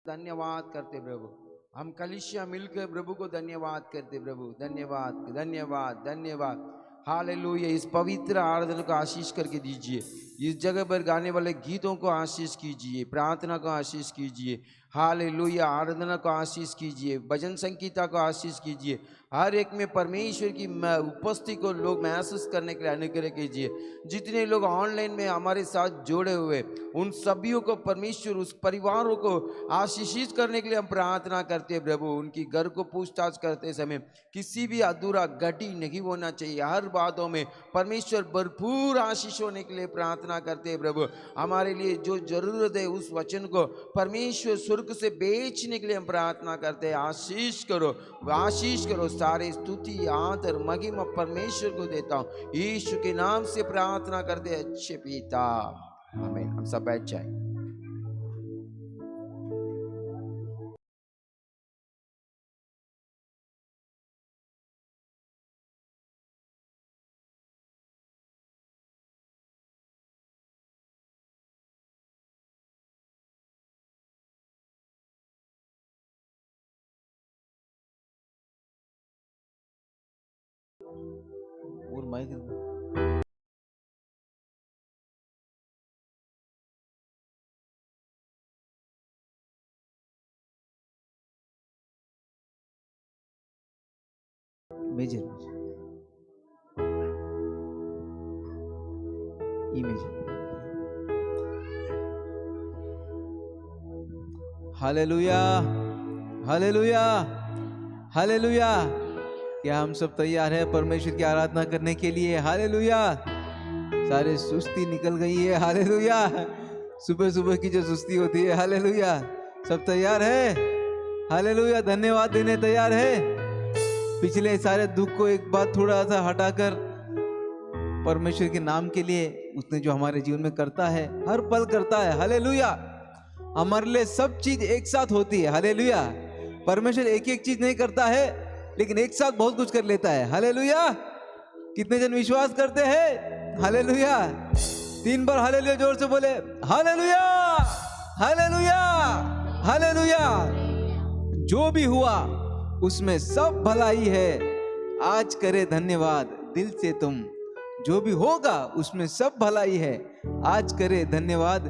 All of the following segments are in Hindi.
धन्यवाद करते प्रभु। हम कलीसिया मिलकर प्रभु को धन्यवाद करते प्रभु। धन्यवाद धन्यवाद धन्यवाद। हालेलुया। इस पवित्र आराधना को आशीष करके दीजिए। इस जगह पर गाने वाले गीतों को आशीष कीजिए, प्रार्थना को आशीष कीजिए। हालेलुया। आराधना को आशीष कीजिए, भजन संगीता को आशीष कीजिए। हर एक में परमेश्वर की उपस्थिति को लोग महसूस करने के लिए अनुग्रह कीजिए। जितने लोग ऑनलाइन में हमारे साथ जोड़े हुए उन सभी को परमेश्वर उस परिवारों को आशीषित करने के लिए हम प्रार्थना करते हैं प्रभु। उनकी घर को पूछताछ करते समय किसी भी अधूरा घटी नहीं होना चाहिए। हर बातों में परमेश्वर भरपूर आशीष होने के लिए प्रार्थना करते हैं प्रभु। हमारे लिए जो जरूरत है उस वचन को परमेश्वर स्वर्ग से बेचने के लिए हम प्रार्थना करते हैं। आशीष करो, आशीष करो। सारे स्तुति आदर महिमा परमेश्वर को देता हूँ, यीशु के नाम से प्रार्थना करते हैं अच्छे पिता, आमीन। हम सब बैठ जाएं। और माइक major E major. Hallelujah hallelujah hallelujah. क्या हम सब तैयार हैं परमेश्वर की आराधना करने के लिए? हालेलुया। सारे सुस्ती निकल गई है। हालेलुया। सुबह सुबह की जो सुस्ती होती है। हालेलुया। सब तैयार है? हालेलुया। धन्यवाद देने तैयार है? पिछले सारे दुख को एक बार थोड़ा सा हटाकर परमेश्वर के नाम के लिए उसने जो हमारे जीवन में करता है, हर पल करता है। हालेलुया। हमारे लिए सब चीज एक साथ होती है। हालेलुया। परमेश्वर एक एक चीज नहीं करता है, लेकिन एक साथ बहुत कुछ कर लेता है। हालेलुया। कितने जन विश्वास करते हैं? हालेलुया। 3 बार हालेलुया जोर से बोले। Hallelujah hallelujah hallelujah. जो भी हुआ उसमें सब भलाई है, आज करे धन्यवाद दिल से तुम। जो भी होगा उसमें सब भलाई है, आज करे धन्यवाद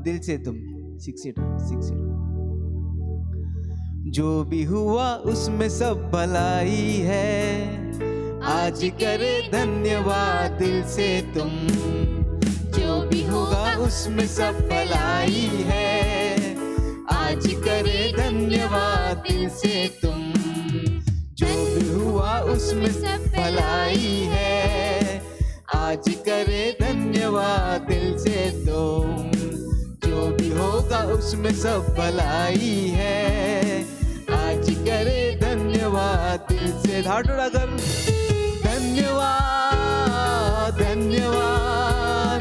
दिल से तुम। 6 जो भी हुआ उसमें सब भलाई है, आज करे धन्यवाद दिल से तुम। जो भी होगा उसमें सब भलाई है, आज करे धन्यवाद दिल से तुम। जो भी हुआ उसमें सब भलाई है, आज करे धन्यवाद दिल से तुम। जो भी होगा उसमें सब भलाई है, आज करे धन्यवाद दिल से। हाथ उठाकर धन्यवाद धन्यवाद,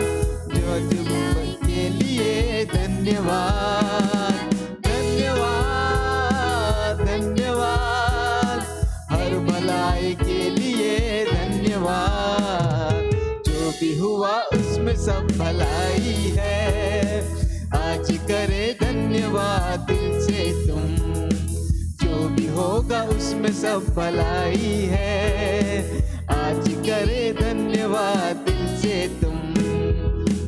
जो जुम्मन के लिए धन्यवाद। धन्यवाद धन्यवाद, हर भलाई के लिए धन्यवाद। जो भी हुआ उसमें सब भलाई है, आज करे धन्यवाद दिल से तुम। जो भी होगा उसमें सब भलाई है, आज करे धन्यवाद दिल से तुम।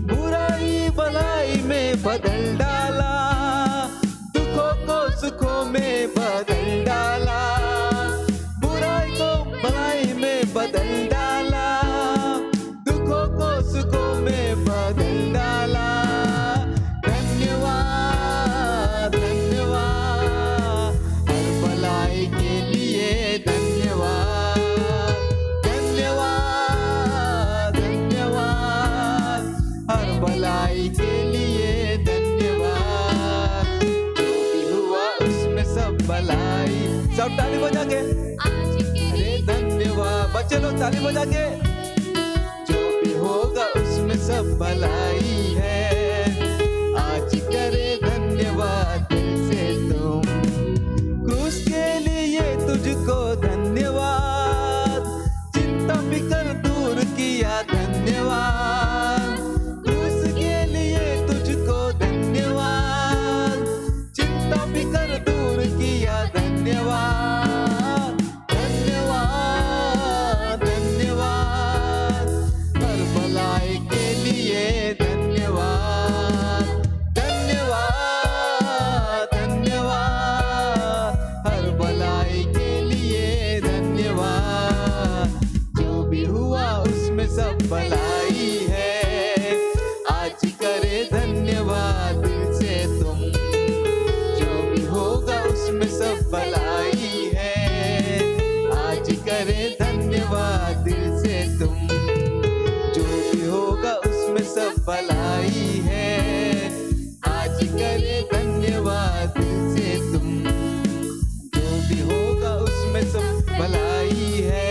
बुराई भलाई में बदल डाला, दुखों को सुखों में बदल डाला। बुराई को भलाई में बदल डाला, दुखों को सुखों में बदल डाला। धन्यवाद धन्यवाद, हर भलाई के लिए धन्यवाद। धन्यवाद धन्यवाद, हर भलाई के लिए धन्यवाद। जो भी हुआ उसमें सब भलाई। सब ताली बजा के अरे धन्यवाद। बच्चे लोग ताली बजा के। जो भी होगा उसमें सब भलाई है, आज करे धन्यवाद दिल से तुम। क्रूस के लिए तुझको धन्यवाद, चिंता फिकर दूर किया धन्यवाद। क्रूस के लिए तुझको धन्यवाद, चिंता फिकर भलाई है। आज करे धन्यवाद दिल से तुम, जो भी होगा उसमें सब भलाई है। आज करे धन्यवाद दिल से तुम, जो भी होगा उसमें सब भलाई है। आज करे धन्यवाद दिल से तुम, जो भी होगा उसमें सब भलाई है।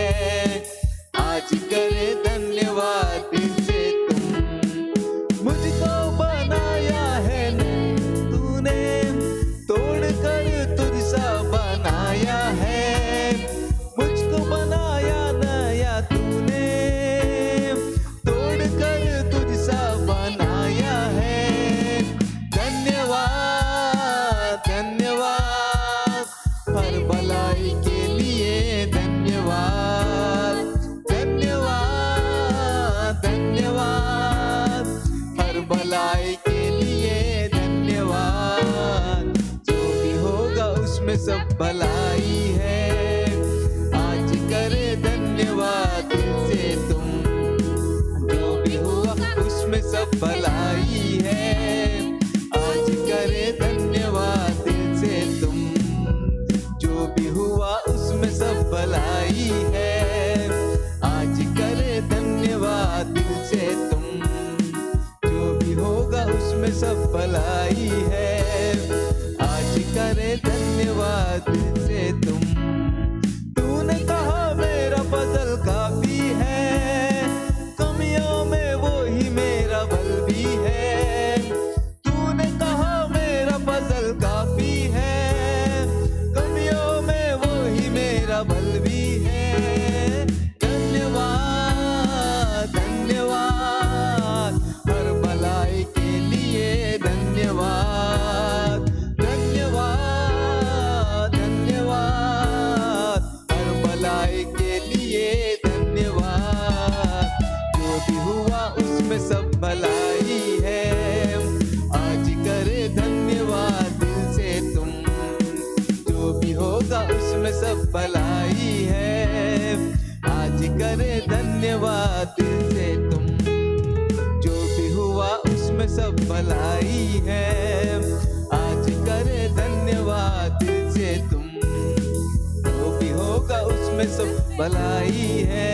आज करे धन्यवाद दिल से तुम। मुझको बनाया है तूने, तोड़कर तुझसा बनाया है। मुझको बनाया नया तूने, तोड़कर तुझसा बनाया है। धन्यवाद धन्यवाद हर भलाई के लिए, धन्यवाद धन्यवाद धन्यवाद हर भलाई के लिए, धन्यवाद। जो भी होगा उसमें सब भलाई है। आज करे धन्यवाद दिल से तुम, जो भी हुआ उसमें सब भलाई है। आज करे धन्यवाद दिल से तुम, जो भी हुआ उसमें सब भलाई है। आज करे धन्यवाद दिल से तुम, जो भी होगा उसमें सब भलाई है। आज करे धन्यवाद दिल से तुम। तूने कहा मेरा फजल काफी है, कमियों में वो ही मेरा बल भी है। तूने कहा मेरा फजल काफी है, कमियों में वो ही मेरा बल भी है। धन्यवाद धन्यवाद हर भलाई के लिए, धन्यवाद धन्यवाद धन्यवाद हर भलाई के लिए, धन्यवाद। जो भी हुआ उसमें सब भलाई है। आज करे धन्यवाद दिल से तुम, जो भी होगा उसमें सब भलाई है। आज करे धन्यवाद दिल से तुम, जो भी हुआ उसमें सब भलाई है। आज करे धन्यवाद दिल से तुम, जो भी होगा उसमें सब भलाई है।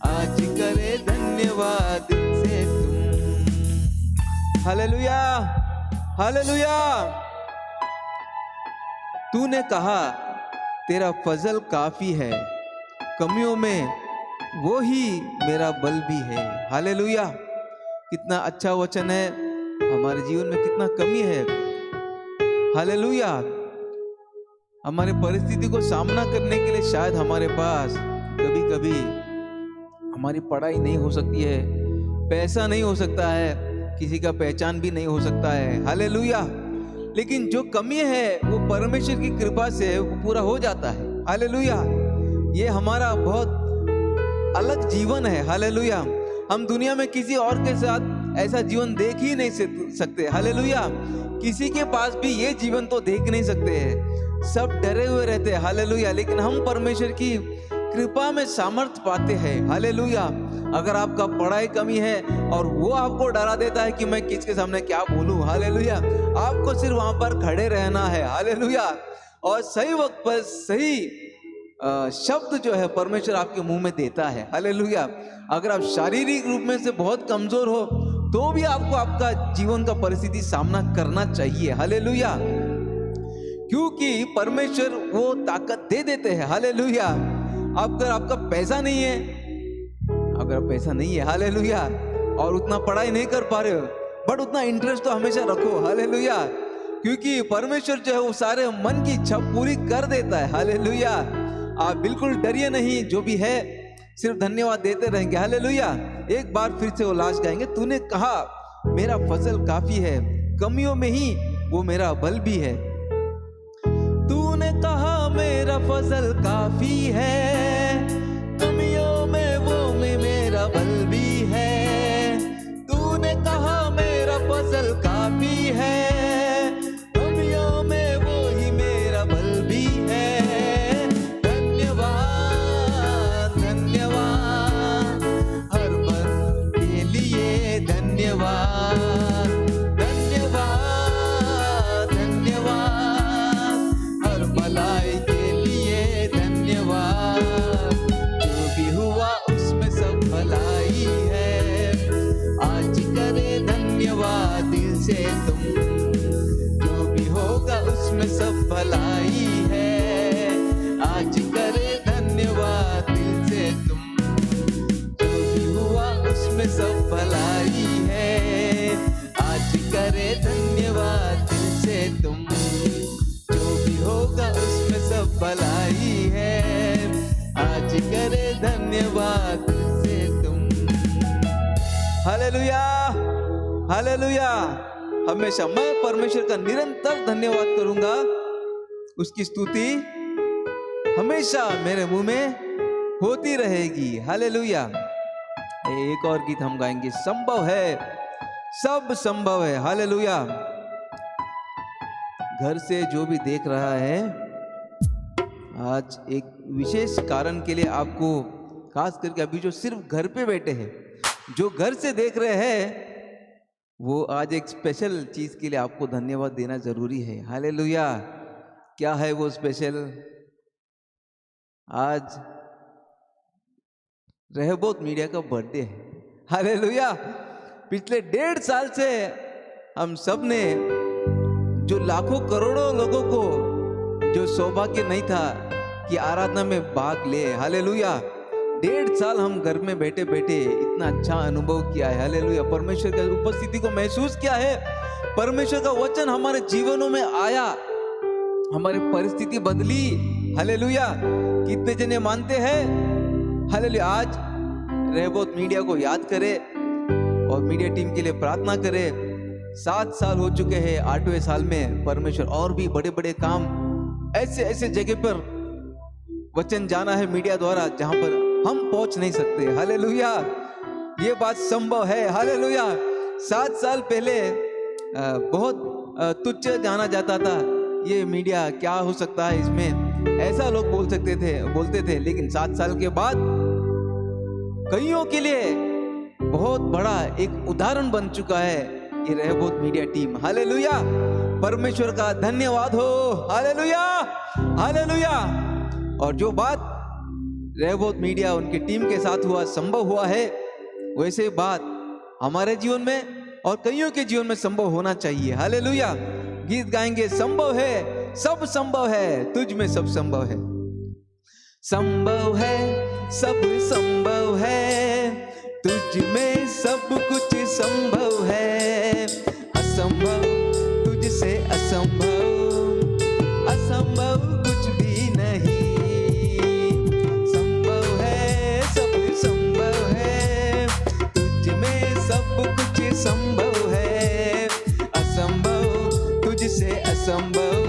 आज करे धन्यवाद दिल से तुम। Hallelujah hallelujah. तूने कहा तेरा फजल काफी है, कमियों में वो ही मेरा बल भी है। हालेलुया। कितना अच्छा वचन है। हमारे जीवन में कितना कमी है। हालेलुया। हमारे परिस्थिति को सामना करने के लिए शायद हमारे पास कभी कभी हमारी पढ़ाई नहीं हो सकती है, पैसा नहीं हो सकता है, किसी का पहचान भी नहीं हो सकता है। हालेलुया। लेकिन जो कमी है वो परमेश्वर की कृपा से वो पूरा हो जाता है। हालेलुया। ये हमारा बहुत अलग जीवन है। हालेलुया। हम दुनिया में किसी और के साथ ऐसा जीवन देख ही नहीं सकते। हालेलुया। किसी के पास भी ये जीवन तो देख नहीं सकते हैं। सब डरे हुए रहते हैं। हालेलुया। लेकिन हम परमेश्वर की कृपा में सामर्थ पाते हैं। हालेलुया। अगर आपका पढ़ाई कमी है और वो आपको डरा देता है कि मैं किसके सामने क्या बोलूं, हालेलुया, आपको सिर्फ वहां पर खड़े रहना है। हालेलुया। और सही वक्त पर सही शब्द जो है परमेश्वर आपके मुंह में देता है। हालेलुया। अगर आप शारीरिक रूप में से बहुत कमजोर हो तो भी आपको आपका जीवन का परिस्थिति सामना करना चाहिए। हालेलुया। क्योंकि परमेश्वर वो ताकत दे देते हैं। हालेलुया। अगर आपका पैसा नहीं है, अगर पैसा नहीं है, हालेलुया, और उतना पढ़ाई नहीं कर पा रहे हो, बट उतना इंटरेस्ट तो हमेशा रखो। हालेलुया। क्योंकि परमेश्वर जो है वो सारे मन की इच्छा पूरी कर देता है। हालेलुया। आप बिल्कुल डरिए नहीं, जो भी है सिर्फ धन्यवाद देते रहेंगे। हालेलुया। एक बार फिर से वो लास्ट गाएंगे। तूने कहा मेरा फजल काफी है, कमियों में ही वो मेरा बल भी है। तूने कहा मेरा फजल काफी है, कमियों में वो में मेरा बल भी है। तूने कहा मेरा फजल काफी है, कमियों में वो ही मेरा बल भी है। धन्यवाद धन्यवाद हर हालेलुया, हालेलुया। हमेशा मैं परमेश्वर का निरंतर धन्यवाद करूंगा, उसकी स्तुति हमेशा मेरे मुंह में होती रहेगी। हालेलुया। एक और गीत हम गाएंगे, संभव है, सब संभव है। हालेलुया। घर से जो भी देख रहा है, आज एक विशेष कारण के लिए आपको, खास करके अभी जो सिर्फ घर पे बैठे हैं, जो घर से देख रहे हैं, वो आज एक स्पेशल चीज के लिए आपको धन्यवाद देना जरूरी है। हालेलुया। क्या है वो स्पेशल? आज रहबोत मीडिया का बर्थडे है। हालेलुया। पिछले 1.5 साल से हम सब ने, जो लाखों करोड़ों लोगों को जो सौभाग्य नहीं था कि आराधना में भाग ले, हालेलुया, 1.5 साल हम घर में बैठे बैठे इतना अच्छा अनुभव किया है। हालेलुया। परमेश्वर की उपस्थिति को महसूस किया है, परमेश्वर का वचन हमारे जीवनों में आया, हमारी परिस्थिति बदली। हालेलुया। कितने जने मानते हैं? हालेलुया। आज रहबोत मीडिया को याद करें और मीडिया टीम के लिए प्रार्थना करें। 7 साल हो चुके हैं, 8वें साल में परमेश्वर और भी बड़े बड़े काम, ऐसे ऐसे जगह पर वचन जाना है मीडिया द्वारा जहां पर हम पहुंच नहीं सकते। हालेलुया। ये बात संभव है। हालेलुया। 7 साल पहले बहुत तुच्छ जाना जाता था, ये मीडिया क्या हो सकता है इसमें, ऐसा लोग बोलते थे। लेकिन 7 साल के बाद कईयों के लिए बहुत बड़ा एक उदाहरण बन चुका है ये रहबोत मीडिया टीम। हालेलुया। परमेश्वर का धन्यवाद हो। Hallelujah, hallelujah. और जो बात रहबोत मीडिया उनकी टीम के साथ हुआ, संभव हुआ है, वैसे बात हमारे जीवन में और कईयों के जीवन में संभव होना चाहिए। हालेलुया। गीत गाएंगे, संभव है, सब संभव है, तुझ में सब संभव है। संभव है, सब संभव है, तुझ में सब कुछ संभव है। असंभव तुझसे असंभव, असंभव कुछ भी नहीं। संभव है, सब संभव है, तुझ में सब कुछ संभव है। असंभव तुझसे असंभव,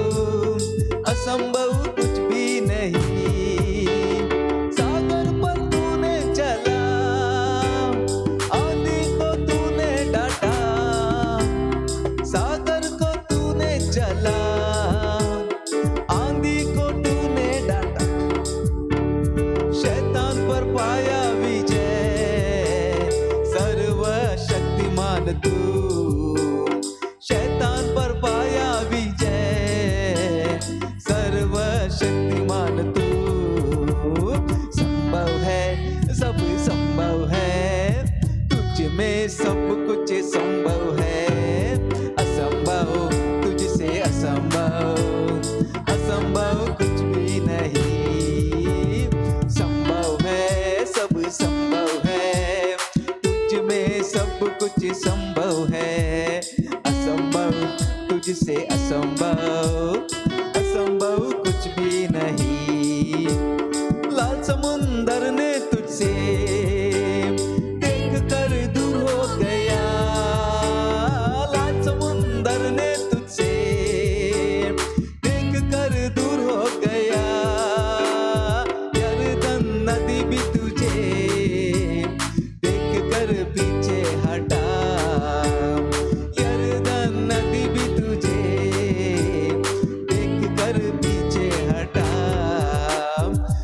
असंभव कुछ भी नहीं। सागर पर तूने चला, आंधी को तूने डांटा, सागर को तूने चला, आंधी को तूने डांटा। शैतान पर पाया विजय, सर्वशक्तिमान तू। शैतान पर पाया विजय, सर्वशक्तिमान तू। संभव है, सब संभव है, तुझ में सब कुछ संभव है। असंभव तुझसे असंभव, असंभव कुछ भी नहीं। संभव है, सब संभव है, तुझ में सब कुछ संभव है। असंभव तुझसे असंभव, असंभव कुछ भी नहीं। लाल समुंदर ने तुझसे देख कर दूर हो गया, लाल समुंदर ने तुझसे देख कर दूर हो गया। यरदन नदी भी तुझे देख कर पीछे हटा, यरदन नदी भी तुझे देख कर पीछे हटा।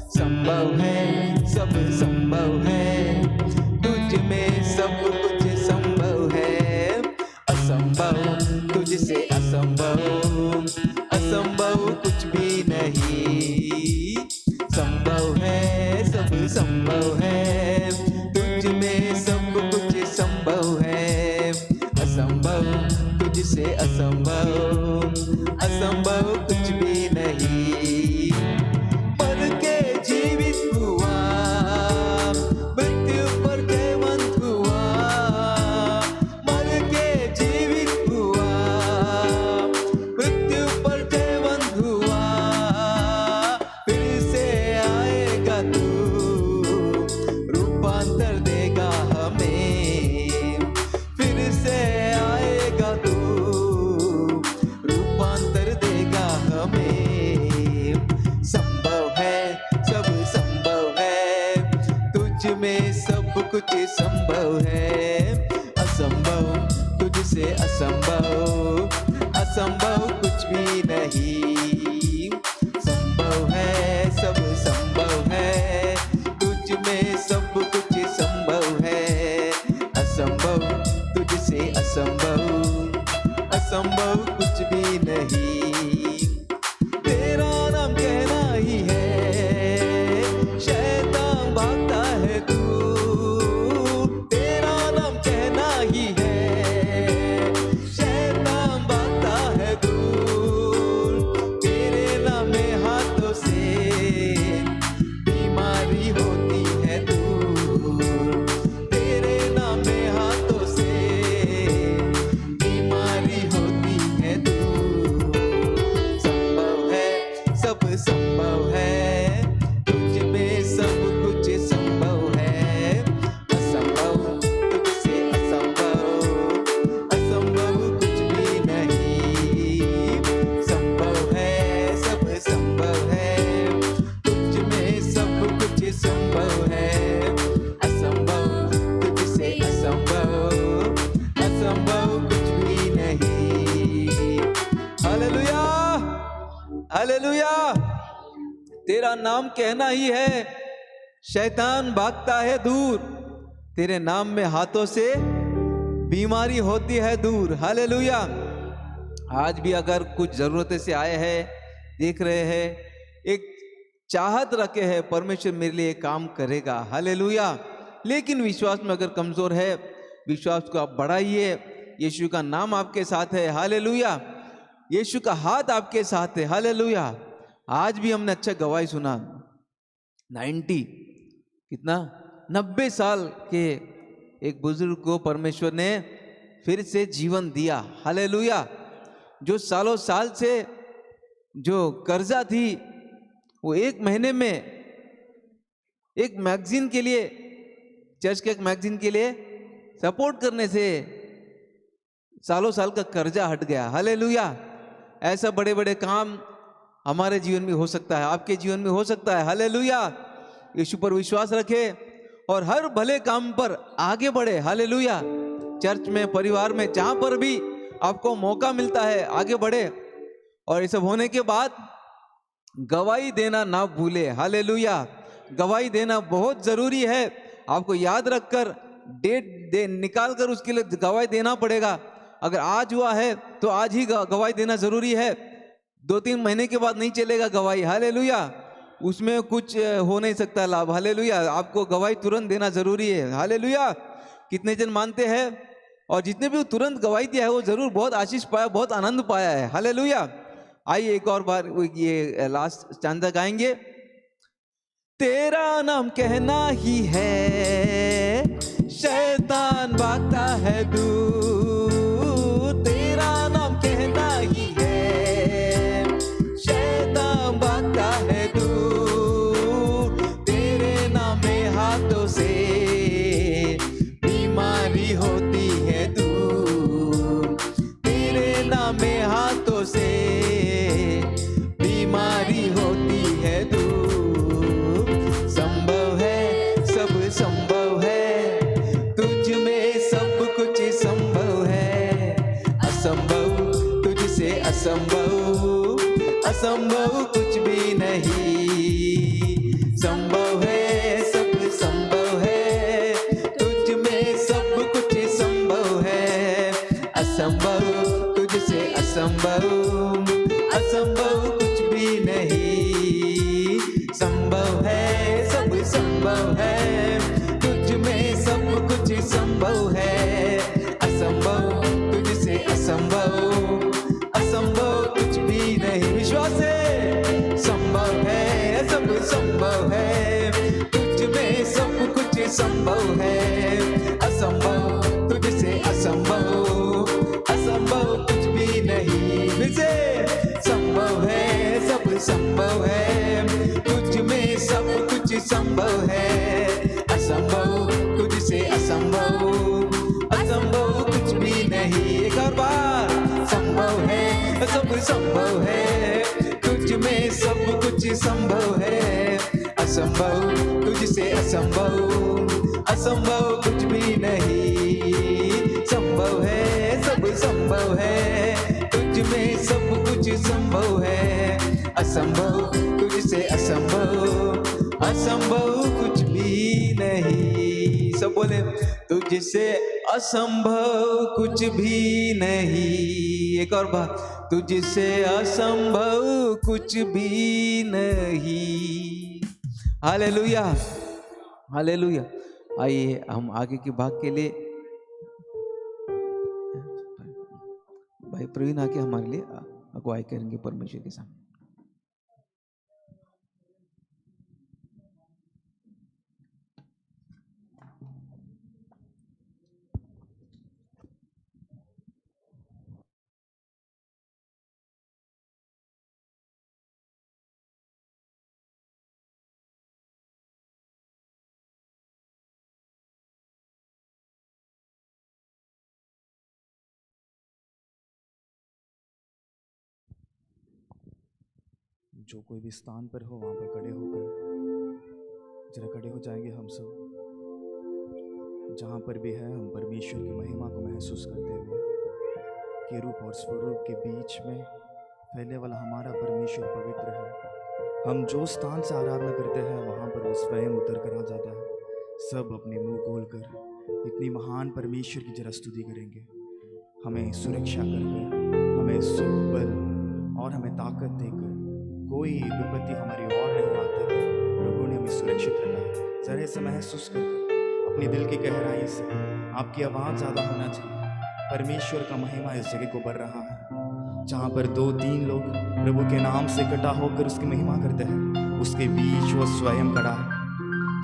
संभव है, सब संभव है, तुझ में सब कुछ संभव है। असंभव तुझसे असंभव, असंभव कुछ भी नहीं। संभव है, सब संभव है, तुझ में सब कुछ संभव है। असंभव तुझसे असंभव, असंभव कुछ भी नहीं। पर के जीवित हुआ, मृत्यु पर जयवंत हुआ। मर के जीवित हुआ, मृत्यु पर जयवंत हुआ। फिर से आएगा तू, रूपांतर देगा हमें। असंभव, असंभव कुछ भी नहीं। संभव है, सब संभव है, तुझ में सब कुछ संभव है। असंभव तुझसे असंभव, असंभव कुछ भी नहीं। तेरा नाम कहना ही है, शैतान भागता है दूर। तेरा नाम कहना ही है, शैतान भागता है दूर। तेरे नाम में हाथों से बीमारी होती है दूर। तेरे नाम में हाथों से बीमारी होती है दूर। संभव है, सब संभव है, तुझ में सब कुछ संभव है। असंभव तुझसे असंभव, असंभव कुछ भी नहीं। संभव है, सब संभव है, तुझ में सब कुछ संभव है। असंभव तुझसे असंभव, असंभव कुछ भी नहीं। Hallelujah, hallelujah. तेरा नाम कहना ही है, शैतान भागता है दूर। तेरे नाम में हाथों से बीमारी होती है दूर। हालेलुया। आज भी अगर कुछ जरूरतें से आए हैं, देख रहे हैं, एक चाहत रखे हैं परमेश्वर मेरे लिए काम करेगा। हालेलुया। लेकिन विश्वास में अगर कमजोर है, विश्वास को आप बढ़ाइए। यीशु का नाम आपके साथ है। हालेलुया। यीशु का हाथ आपके साथ है। हालेलुया। आज भी हमने अच्छा गवाही सुना। 90 साल के एक बुजुर्ग को परमेश्वर ने फिर से जीवन दिया। हालेलुया। जो सालों साल से जो कर्जा थी, वो एक महीने में एक मैगजीन के लिए, चर्च के एक मैगजीन के लिए सपोर्ट करने से सालों साल का कर्जा हट गया। हालेलुया। ऐसा बड़े बड़े काम हमारे जीवन में हो सकता है, आपके जीवन में हो सकता है। हालेलुया। यीशु पर विश्वास रखें और हर भले काम पर आगे बढ़े। हालेलुया। चर्च में, परिवार में, जहां पर भी आपको मौका मिलता है, आगे बढ़े। और ये सब होने के बाद गवाही देना ना भूले। हालेलुया। गवाही देना बहुत जरूरी है। आपको याद रखकर डेट निकाल कर उसके लिए गवाही देना पड़ेगा। अगर आज हुआ है तो आज ही गवाही देना जरूरी है। 2-3 महीने के बाद नहीं चलेगा गवाही। हालेलुया। उसमें कुछ हो नहीं सकता लाभ। हालेलुया। आपको गवाही तुरंत देना जरूरी है। हालेलुया। कितने जन मानते हैं? और जितने भी तुरंत गवाही दिया है वो जरूर बहुत आशीष पाया, बहुत आनंद पाया है। हालेलुया। आइए एक और बार ये लास्ट स्टैंजा गाएंगे। तेरा नाम कहना ही है, शैतान भागता है दूर। तेरा नाम कहना ही है, शैतान भागता है दूर। तेरे नाम में हाथों से बीमारी होती है दूर। तेरे नाम में हाथों से बीमारी होती है दूर। संभव है, सब संभव है, तुझ में सब कुछ संभव है। असंभव तुझसे असंभव, असंभव कुछ भी नहीं। संभव है, सब संभव है, तुझ में सब कुछ संभव है। असंभव तुझसे असंभव, असंभव कुछ भी नहीं। संभव है, सब संभव है, तुझ में सब कुछ संभव है। असंभव तुझसे असंभव, असंभव कुछ भी नहीं। विश्वास है, संभव है, सब संभव है, तुझ में सब कुछ संभव है। असंभव तुझसे असंभव, असंभव कुछ भी नहीं। फिर से संभव है, सब संभव है, तुझ में सब कुछ संभव है। असंभव तुझसे असंभव, असंभव कुछ भी नहीं। एक और बार, संभव है, सब संभव है, तुझ में सब कुछ संभव है। असंभव तुझसे असंभव, असंभव कुछ भी नहीं। संभव है, सब संभव है, तुझ में सब कुछ संभव है। असंभव तुझसे असंभव, असंभव कुछ भी नहीं। सब बोले तुझसे असंभव कुछ भी नहीं। एक और बात, तुझसे असंभव कुछ भी नहीं। Hallelujah, hallelujah. आइए हम आगे के भाग के लिए भाई प्रवीण आके हमारे लिए अगुवाई करेंगे परमेश्वर के सामने। जो कोई भी स्थान पर हो वहाँ पर खड़े होकर जरा खड़े हो जाएंगे हम सब। जहाँ पर भी है हम परमेश्वर की महिमा को महसूस करते हुए, केरूब और स्वरूप के बीच में फैले वाला हमारा परमेश्वर पवित्र है। हम जो स्थान से आराधना करते हैं वहाँ पर वो स्वयं उतर कर आ जाता है। सब अपने मुंह खोलकर इतनी महान परमेश्वर की जरा स्तुति करेंगे। हमें सुरक्षा कर, हमें सुख बल और हमें ताकत देकर कोई विपत्ति हमारी ओर नहीं आता है। प्रभु ने हमें सुरक्षित रखा है। जरा इसे महसूस कर अपनी दिल की गहराई से आपकी आवाज़ ज़्यादा होना चाहिए। परमेश्वर का महिमा इस जगह को बढ़ रहा है। जहाँ पर 2-3 लोग प्रभु के नाम से इकट्ठा होकर उसकी महिमा करते हैं, उसके बीच वो स्वयं खड़ा है।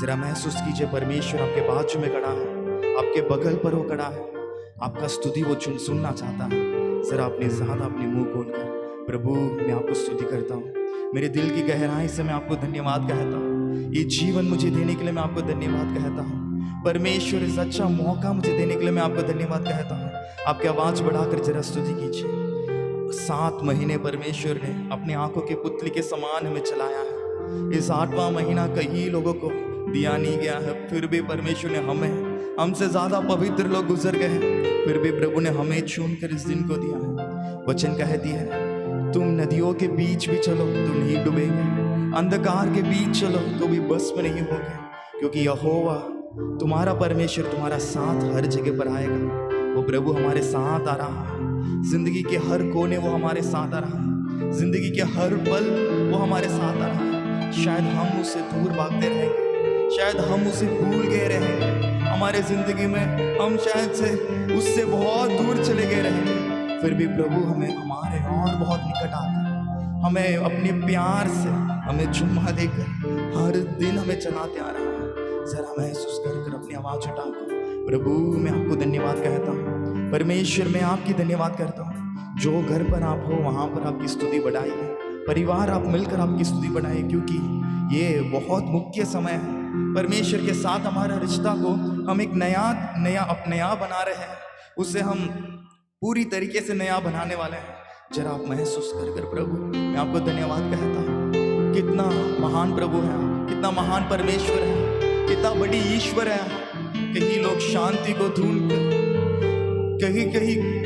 जरा महसूस कीजिए, परमेश्वर आपके बाजू में खड़ा है, आपके बगल पर वो खड़ा है, आपका स्तुति वो सुनना चाहता है। जरा अपने साथ अपने मुंह खोलकर, प्रभु मैं आपको स्तुति करता हूँ, मेरे दिल की गहराई से मैं आपको धन्यवाद कहता हूँ। ये जीवन मुझे देने के लिए मैं आपको धन्यवाद कहता हूँ। परमेश्वर इस अच्छा मौका मुझे देने के लिए मैं आपको धन्यवाद कहता हूँ। आपकी आवाज़ बढ़ाकर जरा स्तुति कीजिए। 7 महीने परमेश्वर ने अपनी आंखों के पुतली के समान हमें चलाया है। इस 8वां महीना कई लोगों को दिया नहीं गया है, फिर भी परमेश्वर ने हमसे ज़्यादा पवित्र लोग गुजर गए हैं, फिर भी प्रभु ने हमें चुनकर इस दिन को दिया है। वचन कहती है, तुम नदियों के बीच भी चलो तो नहीं डूबेंगे, अंधकार के बीच चलो तो भी भस्म नहीं होगे, क्योंकि यहोवा तुम्हारा परमेश्वर तुम्हारा साथ हर जगह पर आएगा। वो प्रभु हमारे साथ आ रहा है। जिंदगी के हर कोने वो हमारे साथ आ रहा है। जिंदगी के हर पल वो हमारे साथ आ रहा है। शायद हम उससे दूर भागते रहेंगे, शायद हम उसे भूल गए रहेंगे, हमारे जिंदगी में हम शायद से उससे बहुत दूर चले गए रहेंगे, फिर भी प्रभु हमें हमारे और बहुत निकट आकर हमें अपने प्यार से हमें चुम्मा देकर हर दिन हमें चलाते आ रहा है। जरा महसूस कर अपनी आवाज़ उठाकर, प्रभु मैं आपको धन्यवाद कहता हूँ। परमेश्वर मैं आपकी धन्यवाद करता हूँ। जो घर पर आप हो वहाँ पर आपकी स्तुति बढ़ाइए, परिवार आप मिलकर आपकी स्तुति बढ़ाइए, क्योंकि ये बहुत मुख्य समय है। परमेश्वर के साथ हमारा रिश्ता को हम एक नया बना रहे हैं, उसे हम पूरी तरीके से नया बनाने वाले हैं। जरा आप महसूस कर प्रभु मैं आपको धन्यवाद कहता हूँ। कितना महान प्रभु है, कितना महान परमेश्वर है, कितना बड़ी ईश्वर है। कहीं लोग शांति को ढूंढ कर कहीं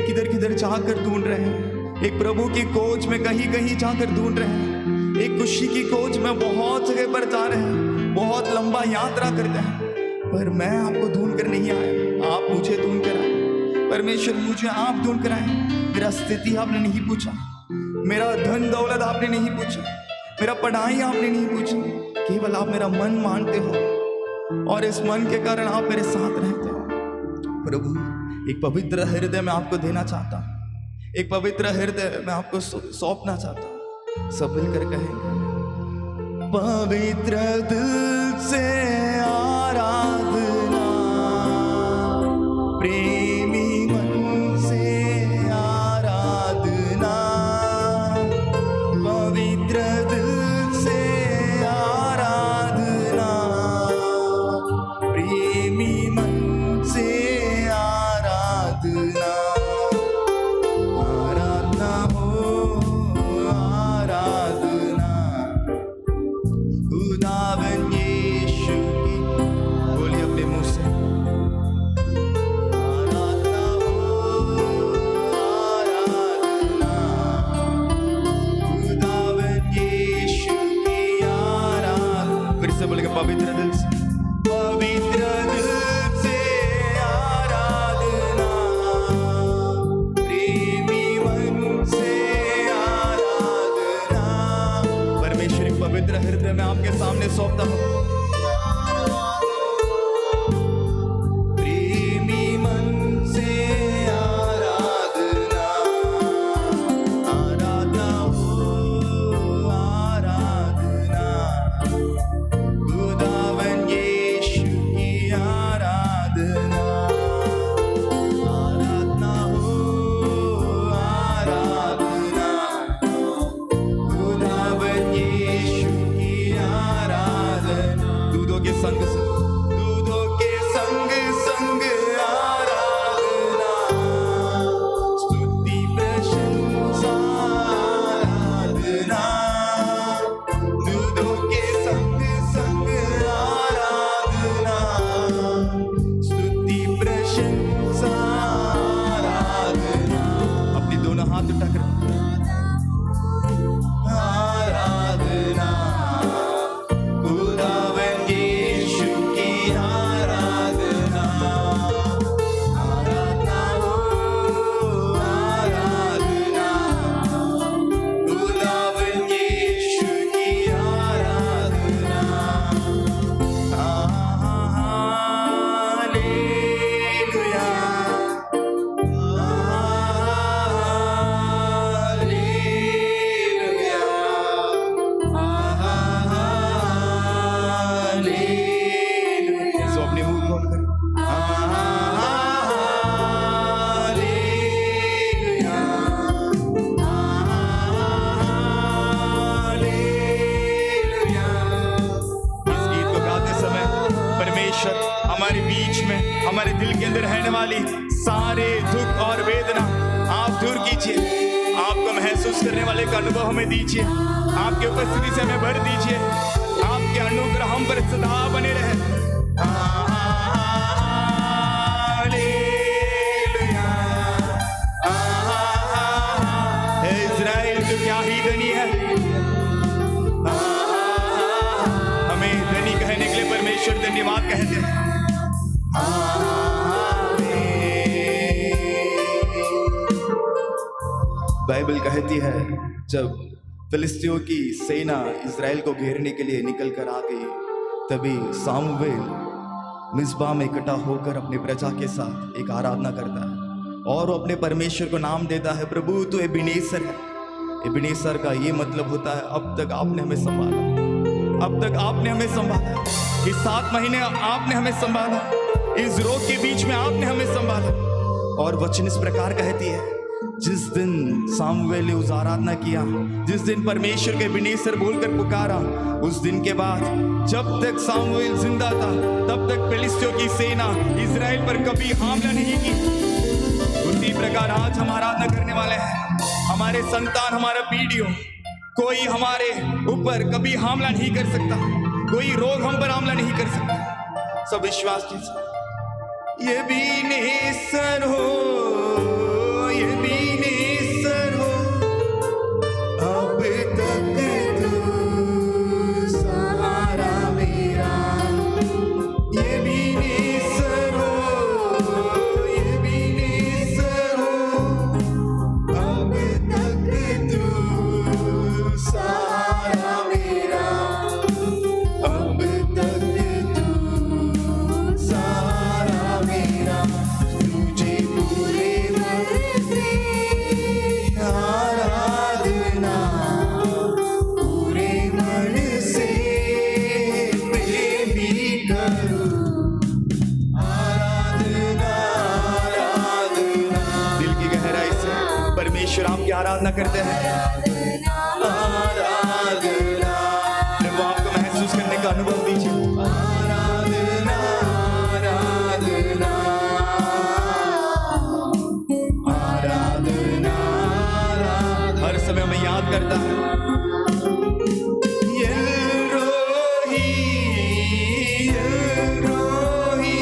किधर जाकर ढूंढ रहे हैं, एक प्रभु की खोज में कहीं जाकर ढूंढ रहे हैं, एक खुशी की खोज में बहुत जगह पर जा रहे हैं, बहुत लंबा यात्रा करते हैं, पर मैं आपको ढूंढ कर नहीं आया, आप मुझे ढूंढ कर आए। परमेश्वर मुझे आप ढूंढ कर आए। मेरा स्थिति आपने नहीं पूछा, मेरा धन दौलत आपने नहीं पूछा, मेरा पढ़ाई आपने नहीं पूछा, केवल आप मेरा मन मानते हो और इस मन के कारण आप मेरे साथ रहते हो। प्रभु एक पवित्र हृदय मैं आपको देना चाहता हूँ, एक पवित्र हृदय मैं आपको सौंपना चाहता हूँ। सब मिलकर कहेंगे, पवित्र दिल से आराधना, प्रेमी मन से आराधना, पवित्र दिल से आराधना, प्रेमी मन से आराधना, आराधना हो आराधना, खुदावन यीशु की, बोलिए अपने मुंह से, मेरा हृदय मैं आपके सामने सौंपता हूँ। प्रेमी मन से आराधना, आराधना हो आराधना, खुदावन यीशु की आराधना, आराधना हो आराधना, खुदावन यीशु की आराधना। दूधों के संग दूधों के संग संग आराधना, स्तुति प्रशंसा आराधना, दूधों के संग संग आराधना, स्तुति प्रशंसा आराधना। अपने दोनों हाथ उठाकर आराधना, खुदावन यीशु की आराधना, आराधना हो आराधना, खुदावन यीशु की आराधना। Hallelujah, hallelujah, hallelujah. सो अपने मुंह खोल कर हालेलुया, हालेलुया। इस गीत को गाते समय परमेश्वर हमारे बीच में, हमारे दिल के अंदर रहने वाली सारे दुख और वेदना आप दूर कीजिए। आपको महसूस करने वाले का अनुभव हमें दीजिए। आपके उपस्थिति से हमें भर दीजिए। आपके अनुग्रह हम पर सदा बने रहे। हालेलुया, हे इज़राइल तो क्या ही धनी है। हमें धनी कहने के लिए परमेश्वर धन्यवाद कहते हैं। बाइबल कहती है जब फिलिस्तियों की सेना इज़राइल को घेरने के लिए निकल कर आ गई, तभी सामुवेल मिस्बा में इकट्ठा होकर अपने प्रजा के साथ एक आराधना करता है और वो अपने परमेश्वर को नाम देता है, प्रभु तू एबेनेज़र है। एबेनेज़र का ये मतलब होता है अब तक आपने हमें संभाला, अब तक आपने हमें संभाला, इस 7 महीने आपने हमें संभाला, इस रोग के बीच में आपने हमें संभाला। और वचन इस प्रकार कहती है, जिस दिन सामुएल ने उस आराधना किया, जिस दिन परमेश्वर के एबेनेज़र बोलकर पुकारा, उस दिन के बाद जब तक सामुएल जिंदा था तब तक फिलिस्तियों की सेना इज़राइल पर कभी हमला नहीं की। उसी प्रकार आज हम आराधना करने वाले हैं। हमारे संतान, हमारा पीढ़ियों, कोई हमारे ऊपर कभी हमला नहीं कर सकता, कोई रोग हम पर हमला नहीं कर सकता। सब विश्वास कीजिए। ये एबेनेज़र हो, ये एबेनेज़र हो, अब तक तू सहारा मेरा। ये एबेनेज़र हो, ये एबेनेज़र हो, अब तक तू सहारा मेरा, अब तक तू सहारा मेरा। तुझे पूरे मन से आराधना, पूरे मन से प्रेमी करूं। आराधना, आराधना। दिल की गहराई से परमेश्वर आपकी आराधना करते हैं। आराधना, प्रभु आपको महसूस करने का अनुभव दीजिए। आराधना, आराधना, आराधना, आराधना। हर समय हमें याद करता है। एल्रोही, एल्रोही,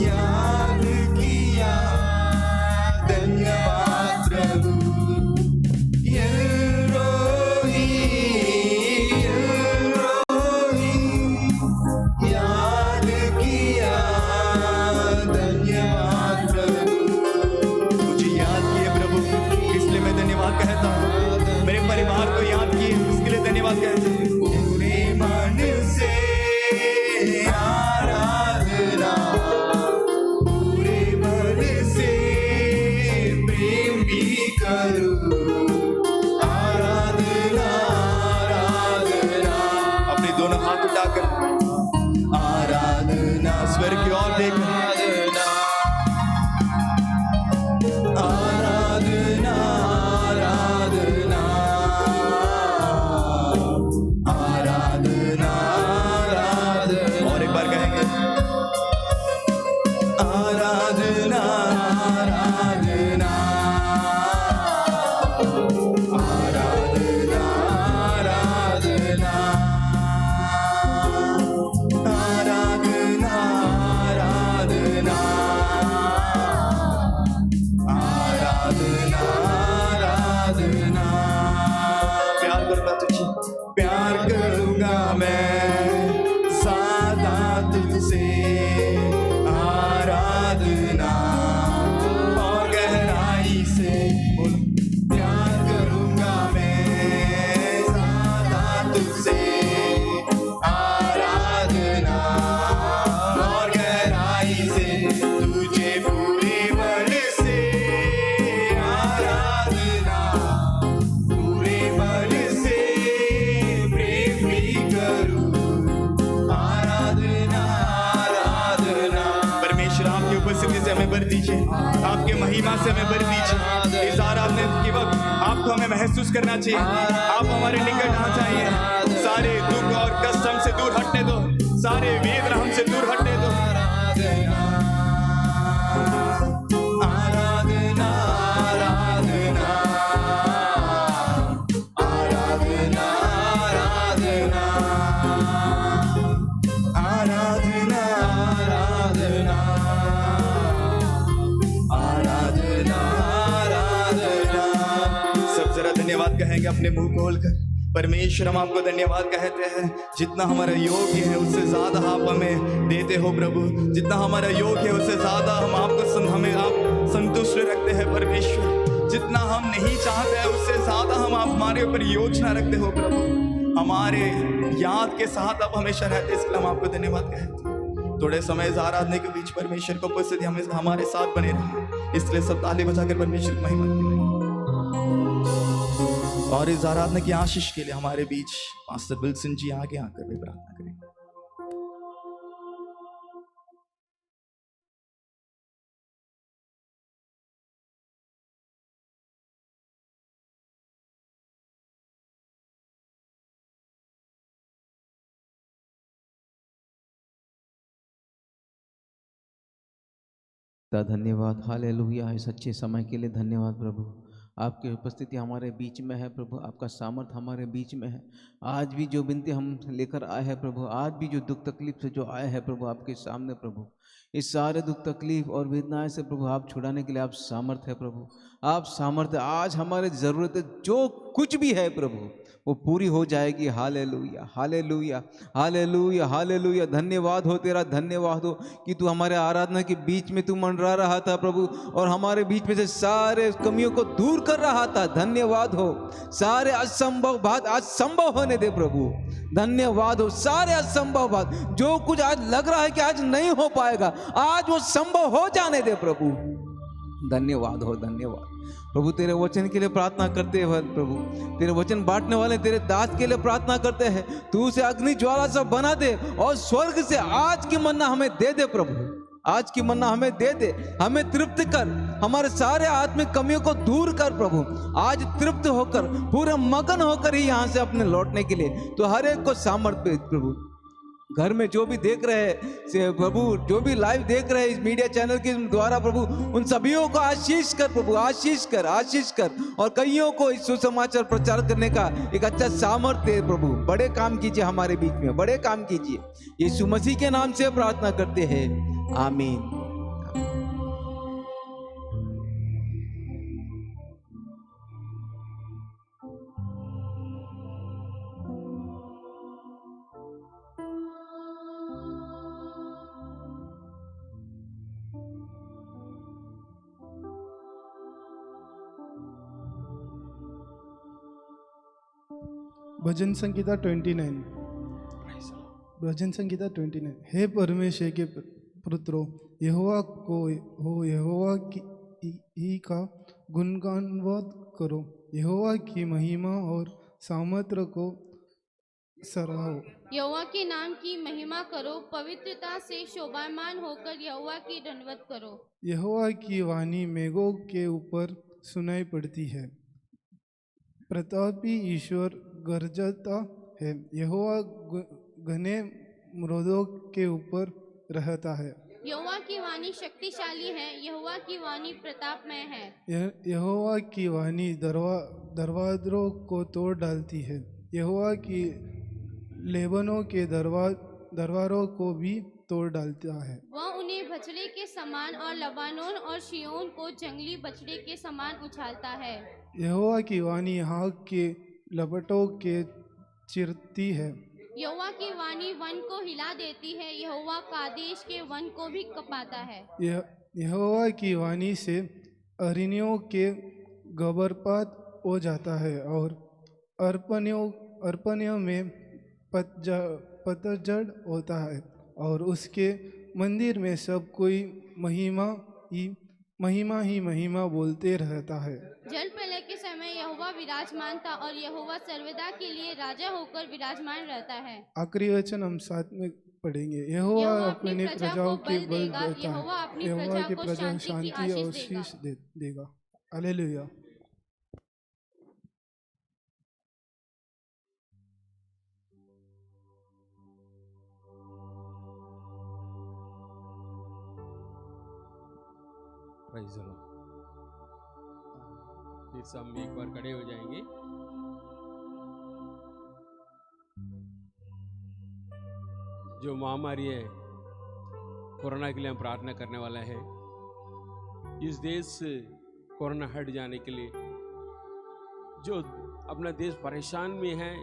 याद किया, धन्यवाद प्रभु। एल्रोही, एल्रोही, याद किया, धन्यवाद प्रभु। मुझे याद किए प्रभु, इसलिए मैं धन्यवाद कहता हूँ। मेरे परिवार को करूं। आराधना आराधना, अपने दोनों हाथ उठाकर आराधना, स्वर की ओर देख, आराधना आराधना आराधना आराधना, और एक बार कहेंगे आराधना आराधना आराधना आराधना आराधना आराधना आराधना आराधना। प्यार करूंगा तुझे, प्यार करूंगा मैं सदा तुझसे, आराधना और गहराई से बोल, प्यार करूंगा मैं सदा तुझसे, आराधना और गहराई से, तुझे पूरे मन से, आराधना पूरे मन से प्रेम भी करूं, आराधना आराधना। परमेश्वर आपकी उपस्थिति से हमें भर दीजिए, आपके महिमा से हमें भर दीजिए। इस आराधना के वक्त आपको हमें महसूस करना चाहिए, आप हमारे निकट आ जाइए, सारे दुख और कष्ट हमसे दूर हटने दो, सारे वेदना हमसे दूर हटने दो। आराधना आराधना आराधना आराधना आराधना आराधना आराधना। सब जरा धन्यवाद कहेंगे अपने मुंह खोलकर। परमेश्वर हम आपको धन्यवाद कहते हैं, जितना हमारा योग्य है उससे ज्यादा आप हमें देते हो प्रभु, जितना हमारा योग्य है उससे ज्यादा हम आपको हमें आप संतुष्ट रखते हैं परमेश्वर, जितना हम नहीं चाहते हैं उससे ज्यादा हम आप हमारे ऊपर योजना रखते हो प्रभु, हमारे याद के साथ आप हमेशा रहते, इसलिए हम आपको धन्यवाद कहते हैं। थोड़े समय इस आराधना के बीच परमेश्वर को उपस्थिति हमें हमारे साथ बने रहे, इसलिए सब ताली बजाकर परमेश्वर की महिमा करें। और इस आराधना की आशीष के लिए हमारे बीच पास्टर विल्सन जी आगे आकर भी प्रार्थना करें। धन्यवाद, हालेलुया। इस अच्छे समय के लिए धन्यवाद प्रभु। आपकी उपस्थिति हमारे बीच में है प्रभु, आपका सामर्थ्य हमारे बीच में है। आज भी जो विनती हम लेकर आए हैं प्रभु, आज भी जो दुख तकलीफ से जो आए हैं प्रभु आपके सामने प्रभु, इस सारे दुख तकलीफ और वेदनाएं से प्रभु आप छुड़ाने के लिए आप सामर्थ्य है प्रभु, आप सामर्थ्य। आज हमारे ज़रूरत जो कुछ भी है प्रभु वो पूरी हो जाएगी। Hallelujah hallelujah hallelujah hallelujah. धन्यवाद हो तेरा, धन्यवाद हो कि तू हमारे आराधना के बीच में तू मंडरा रहा था प्रभु, और हमारे बीच में से सारे कमियों को दूर कर रहा था। धन्यवाद हो, सारे असंभव बात आज संभव होने दे प्रभु। धन्यवाद हो, सारे असंभव बात जो कुछ आज लग रहा है कि आज नहीं हो पाएगा, आज वो संभव हो जाने दे प्रभु। धन्यवाद हो, धन्यवाद प्रभु। तेरे वचन के लिए प्रार्थना करते हैं प्रभु, तेरे वचन बांटने वाले तेरे दास के लिए प्रार्थना करते हैं, तू उसे अग्नि ज्वाला सा बना दे और स्वर्ग से आज की मन्ना हमें दे दे प्रभु, आज की मन्ना हमें दे दे, हमें तृप्त कर, हमारे सारे आत्मिक कमियों को दूर कर प्रभु। आज तृप्त होकर पूरे मगन होकर ही यहाँ से अपने लौटने के लिए तो हर एक को सामर्थ्य दे प्रभु। घर में जो भी देख रहे हैं प्रभु, जो भी लाइव देख रहे हैं इस मीडिया चैनल के द्वारा प्रभु, उन सभीयों को आशीष कर प्रभु, आशीष कर, आशीष कर, और कईयों को इस सुसमाचार प्रचार करने का एक अच्छा सामर्थ्य दे प्रभु। बड़े काम कीजिए हमारे बीच में, बड़े काम कीजिए। यीशु मसीह के नाम से प्रार्थना करते हैं, आमीन। भजन संगीता 29, भजन संगीता 29। हे परमेश्वर के पुत्रों, यहोवा को हो, यहोवा ही का गुणगानवाद करो। यहोवा की महिमा और सामर्थ्य को सराहो। यहोवा के नाम की महिमा करो, पवित्रता से शोभायमान होकर यहोवा की दंडवत करो। यहोवा की वाणी मेघों के ऊपर सुनाई पड़ती है, प्रतापी ईश्वर गरजता है। यहोवा घने मृदों के ऊपर रहता है। यहोवा की वाणी शक्तिशाली है, यहोवा की वाणी प्रतापमय है। यहोवा की वाणी दरवाजों को तोड़ डालती है। यहोवा की लेबनों के दरबारों को भी तोड़ डालता है। वह उन्हें बछड़े के समान और लबानोन और शियोन को जंगली बछड़े के समान उछालता है। यहोवा की वाणी आग के लपटों के चिरती है। यहोवा की वाणी वन को हिला देती है, यहोवा कादेश के वन को भी कपाता है। यहोवा की वाणी से अरण्यों के गर्भपात हो जाता है और अर्पणियों में पतझड़ होता है और उसके मंदिर में सब कोई महिमा ही महिमा बोलते रहता है। जल प्रलय के समय यहोवा विराजमान था और यहोवा सर्वदा के लिए राजा होकर विराजमान रहता है। आखिरी वचन हम साथ में पढ़ेंगे। यहोवा अपनी प्रजाओं के बल देता है, यहोवा की प्रजा शांति और आशीष देगा। हालेलुया। Praise the Lord. फिर से हम एक बार खड़े हो जाएंगे। जो महामारी है कोरोना के लिए हम प्रार्थना करने वाला है। इस देश से कोरोना हट जाने के लिए, जो अपना देश परेशान में है,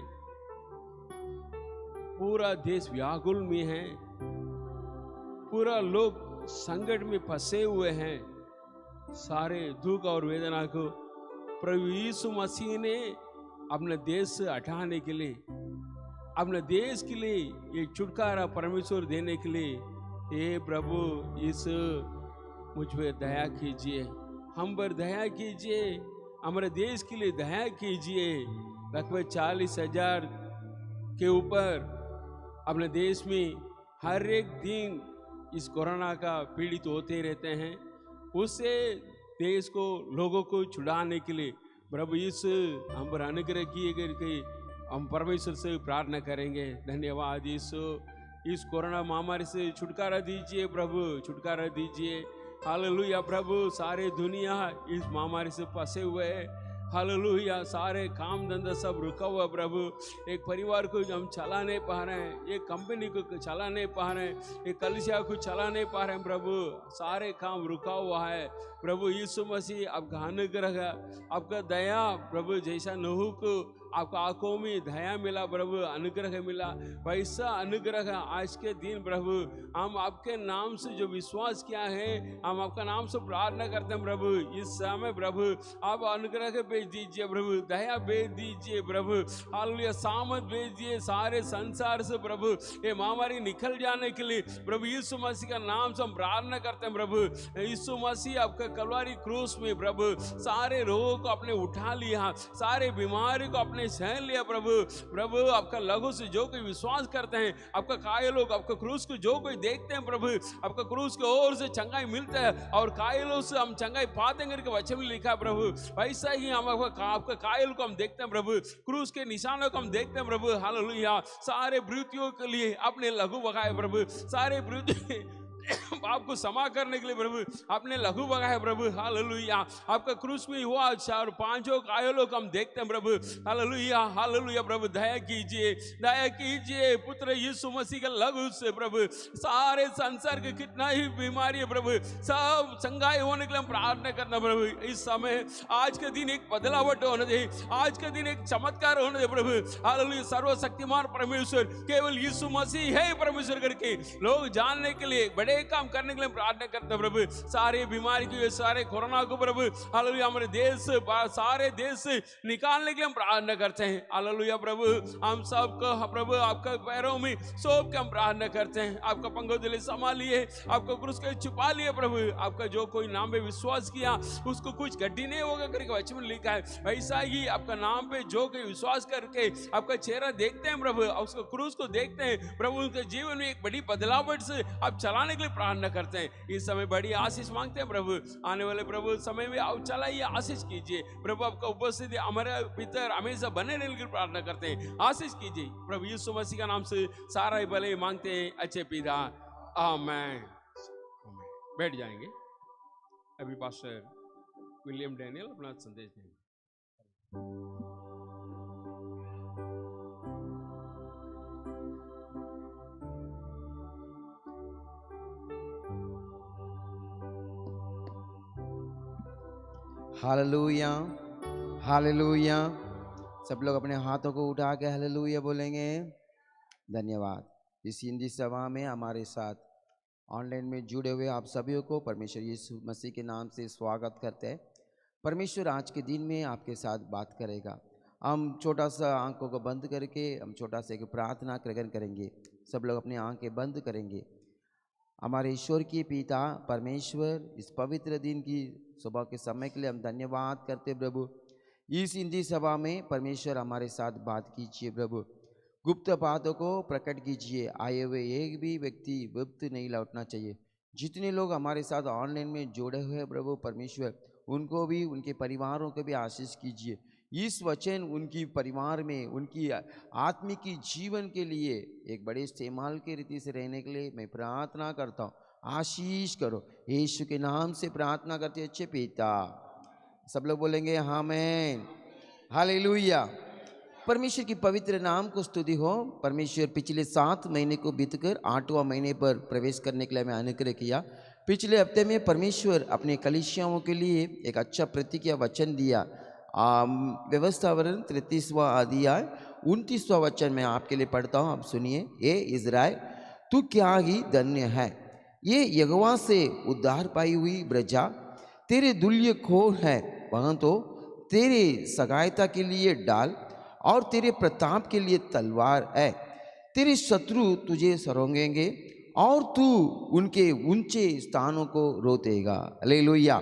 पूरा देश व्याकुल में है, पूरा लोग संकट में फंसे हुए हैं, सारे दुख और वेदना को प्रभु यीशु मसीह ने अपने देश से हटाने के लिए, अपने देश के लिए एक छुटकारा परमेश्वर देने के लिए, हे प्रभु यीशु मुझ पर दया कीजिए, हम पर दया कीजिए, हमारे देश के लिए दया कीजिए। लगभग 40,000 के ऊपर अपने देश में हर एक दिन इस कोरोना का पीड़ित होते रहते हैं। उससे देश को, लोगों को छुड़ाने के लिए प्रभु यीशु हम पर अनुग्रह किए करके हम परमेश्वर से प्रार्थना करेंगे। धन्यवाद यीशु, इस कोरोना महामारी से छुटकारा दीजिए प्रभु, छुटकारा दीजिए। हालेलुया प्रभु, सारे दुनिया इस महामारी से फंसे हुए हैं। हालेलुया, सारे काम धंधा सब रुका हुआ प्रभु। एक परिवार को हम चला नहीं पा रहे हैं, एक कंपनी को चला नहीं पा रहे हैं, एक कलीसिया को चला नहीं पा रहे हैं प्रभु, सारे काम रुका हुआ है प्रभु यीशु मसीह। आपका अनुग्रह, आपका दया प्रभु, जैसा नूह को आपका आंखों में दया मिला प्रभु, अनुग्रह मिला, वैसा अनुग्रह आज के दिन प्रभु हम आपके नाम से जो विश्वास किया है, हम आपका नाम से प्रार्थना करते हैं प्रभु। इस समय प्रभु आप अनुग्रह भेज दीजिए प्रभु, दया भेज दीजिए प्रभु, हालेलुया, सामर्थ भेज दिए सारे संसार से प्रभु, ये महामारी निकल जाने के लिए प्रभु यीशु मसीह का नाम से हम प्रार्थना करते हैं प्रभु। यीशु मसीह आपका कलवारी क्रूस में प्रभु सारे रोगों को आपने उठा लिया, सारे बीमारी को आपने सहन लिया प्रभु। प्रभु आपका लहू से जो कोई विश्वास करते हैं, आपका कायलों को, आपका क्रूस को जो कोई देखते हैं प्रभु, आपका क्रूस की ओर से चंगाई मिलता है और कायलों से हम चंगाई पाते हैं करके वचन में लिखा है प्रभु। वैसा ही हम आपका कायल को हम देखते हैं प्रभु, क्रूस के निशानों को हम देखते हैं प्रभु। हालेलुया, सारे विरोधियों के लिए आपने लहू बहाया प्रभु, सारे विरोधी आपको क्षमा करने के लिए प्रभु आपने लहू बहाया प्रभु। हालेलुया, आपका क्रूस में हुआ 4-5 घायलों को हम देखते हैं प्रभु। हालेलुया, हालेलुया प्रभु, दया कीजिए, दया कीजिए पुत्र यीशु मसीह के लहू से प्रभु सारे संसार के कितना ही बीमारी है प्रभु सब चंगाई होने के लिए हम प्रार्थना करना प्रभु। इस समय आज के दिन एक बदलावट होने दे, आज के दिन एक चमत्कार होने दे प्रभु। हालेलुया, सर्वशक्तिमान परमेश्वर केवल यीशु मसीह है परमेश्वर करके लोग जानने के लिए, बड़े बड़े काम करने के लिए प्रार्थना करते हैं प्रभु। सारे बीमारी को, सारे कोरोना को प्रभु हालेलुया हमारे देश से, सारे देश से निकालने के लिए हम प्रार्थना करते हैं। हालेलुया प्रभु, हम सबको प्रभु आपका पैरों में सौंप के हम प्रार्थना करते हैं। आपका पंखो दिले संभालिए, आपको क्रूस के छुपा लिए प्रभु। आपका जो कोई नाम पे विश्वास किया उसको कुछ गड्डी नहीं होगा करके वचन में लिखा है, वैसा ही आपका नाम पे जो कोई विश्वास करके आपका चेहरा देखते हैं प्रभु, उसको क्रूस को देखते हैं प्रभु, उनके जीवन में एक बड़ी बदलावट से आप चलाने के लिए प्रार्थना करते हैं। इस समय बड़ी आशीष मांगते हैं प्रभु। आने वाले प्रभु समय में आप चलाइए, आशीष कीजिए प्रभु। आपका उपस्थिति हमारे भीतर हमेशा बने रहने की प्रार्थना करते हैं। आशीष कीजिए प्रभु यीशु मसीह का नाम से सारा ही भले मांगते हैं अच्छे पिता, आमीन। बैठ जाएंगे। अभी पास्टर विलियम डैनियल अपना संदेश देंगे। Hallelujah, hallelujah. सब लोग अपने हाथों को उठा के हालेलुया बोलेंगे। धन्यवाद। इस हिंदी सभा में हमारे साथ ऑनलाइन में जुड़े हुए आप सभी को परमेश्वर यीशु मसीह के नाम से स्वागत करते हैं। परमेश्वर आज के दिन में आपके साथ बात करेगा। हम छोटा सा आंखों को बंद करके हम छोटा सा एक प्रार्थना ग्रहण करेंगे। सब लोग अपनी आंखें बंद करेंगे। हमारे ईश्वर की पिता परमेश्वर, इस पवित्र दिन की सुबह के समय के लिए हम धन्यवाद करते प्रभु। इस हिंदी सभा में परमेश्वर हमारे साथ बात कीजिए प्रभु। गुप्त बातों को प्रकट कीजिए। आए हुए एक भी व्यक्ति गुप्त नहीं लौटना चाहिए। जितने लोग हमारे साथ ऑनलाइन में जुड़े हुए प्रभु परमेश्वर, उनको भी, उनके परिवारों को भी आशीष कीजिए। इस वचन उनकी परिवार में, उनकी आत्मिक जीवन के लिए एक बड़े इस्तेमाल के रीति से रहने के लिए मैं प्रार्थना करता हूँ। आशीष करो, यीशु के नाम से प्रार्थना करते अच्छे पिता। सब लोग बोलेंगे आमीन, हालेलुया। परमेश्वर की पवित्र नाम को स्तुति हो। परमेश्वर पिछले 7 महीने को बीतकर 8वां महीने पर प्रवेश करने के लिए हमें अनुग्रह किया। पिछले हफ्ते में परमेश्वर अपने कलीसियाओं के लिए एक अच्छा प्रतिज्ञा वचन दिया। व्यवस्था वरन 33वां अध्याय 29वां वचन में आपके लिए पढ़ता हूँ, आप सुनिए। ये इज़राइल, तू क्या ही धन्य है, ये यहोवा से उद्धार पाई हुई प्रजा, तेरे दुल्य खोर है। वहाँ तो तेरे सहायता के लिए डाल और तेरे प्रताप के लिए तलवार है। तेरे शत्रु तुझे सरोंगेंगे और तू उनके ऊंचे स्थानों को रोतेगा। हालेलुया।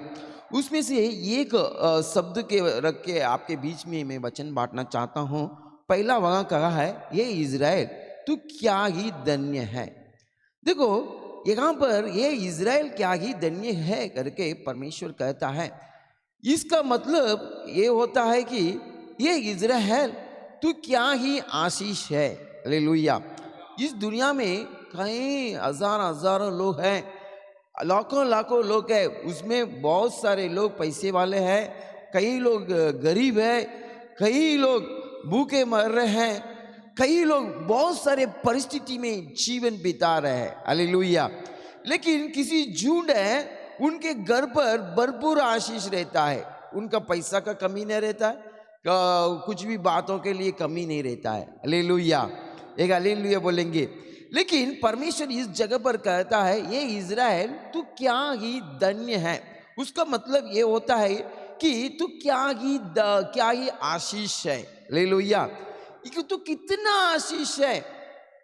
उसमें से एक शब्द के रख के आपके बीच में मैं वचन बांटना चाहता हूँ। पहला वहाँ कहा है, ये इज़राइल तू क्या ही धन्य है। देखो यहाँ पर ये इज़राइल क्या ही धन्य है करके परमेश्वर कहता है। इसका मतलब ये होता है कि ये इज़राइल तू क्या ही आशीष है। हालेलुया। इस दुनिया में कई हजारों लोग हैं, लाखों लोग हैं। उसमें बहुत सारे लोग पैसे वाले हैं, कई लोग गरीब हैं, कई लोग भूखे मर रहे हैं, कई लोग बहुत सारे परिस्थिति में जीवन बिता रहे हैं। हालेलुया। लेकिन किसी झुंड है, उनके घर पर भरपूर आशीष रहता है। उनका पैसा का कमी नहीं रहता है, कुछ भी बातों के लिए कमी नहीं रहता है। हालेलुया, एक हालेलुया बोलेंगे। लेकिन परमेश्वर इस जगह पर कहता है, ये इज़राइल तू क्या ही धन्य है। उसका मतलब ये होता है कि तू क्या ही आशीष है। हालेलुया। तू कितना आशीष है।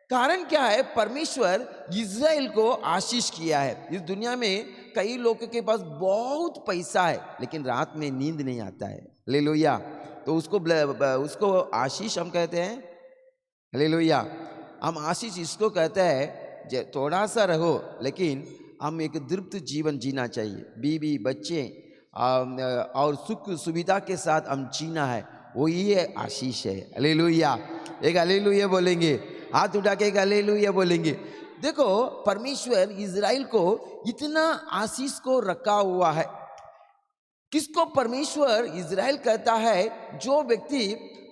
कारण क्या है? परमेश्वर इज़राइल को आशीष किया है। इस दुनिया में कई लोगों के पास बहुत पैसा है, लेकिन रात में नींद नहीं आता है। हालेलुया। तो उसको आशीष हम कहते हैं। हालेलुया। हम आशीष इसको कहते हैं, थोड़ा सा रहो लेकिन हम एक तृप्त जीवन जीना चाहिए। बीवी बच्चे और सुख सुविधा के साथ हम जीना है, वो ये आशीष है। हालेलुया। एक हालेलुया बोलेंगे, हाथ उठा के एक हालेलुया बोलेंगे। देखो परमेश्वर इज़राइल को इतना आशीष को रखा हुआ है। किसको परमेश्वर इज़राइल कहता है? जो व्यक्ति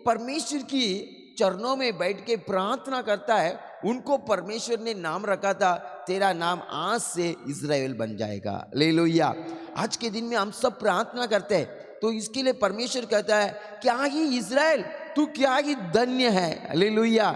परमेश्वर की चरणों में बैठ के प्रार्थना करता है, उनको परमेश्वर ने नाम रखा था, तेरा नाम आज से इज़राइल बन जाएगा। हालेलुया। आज के दिन में हम सब प्रार्थना करते हैं, तो इसके लिए परमेश्वर कहता है, क्या ही इज़राइल तू क्या ही धन्य है। हालेलुया।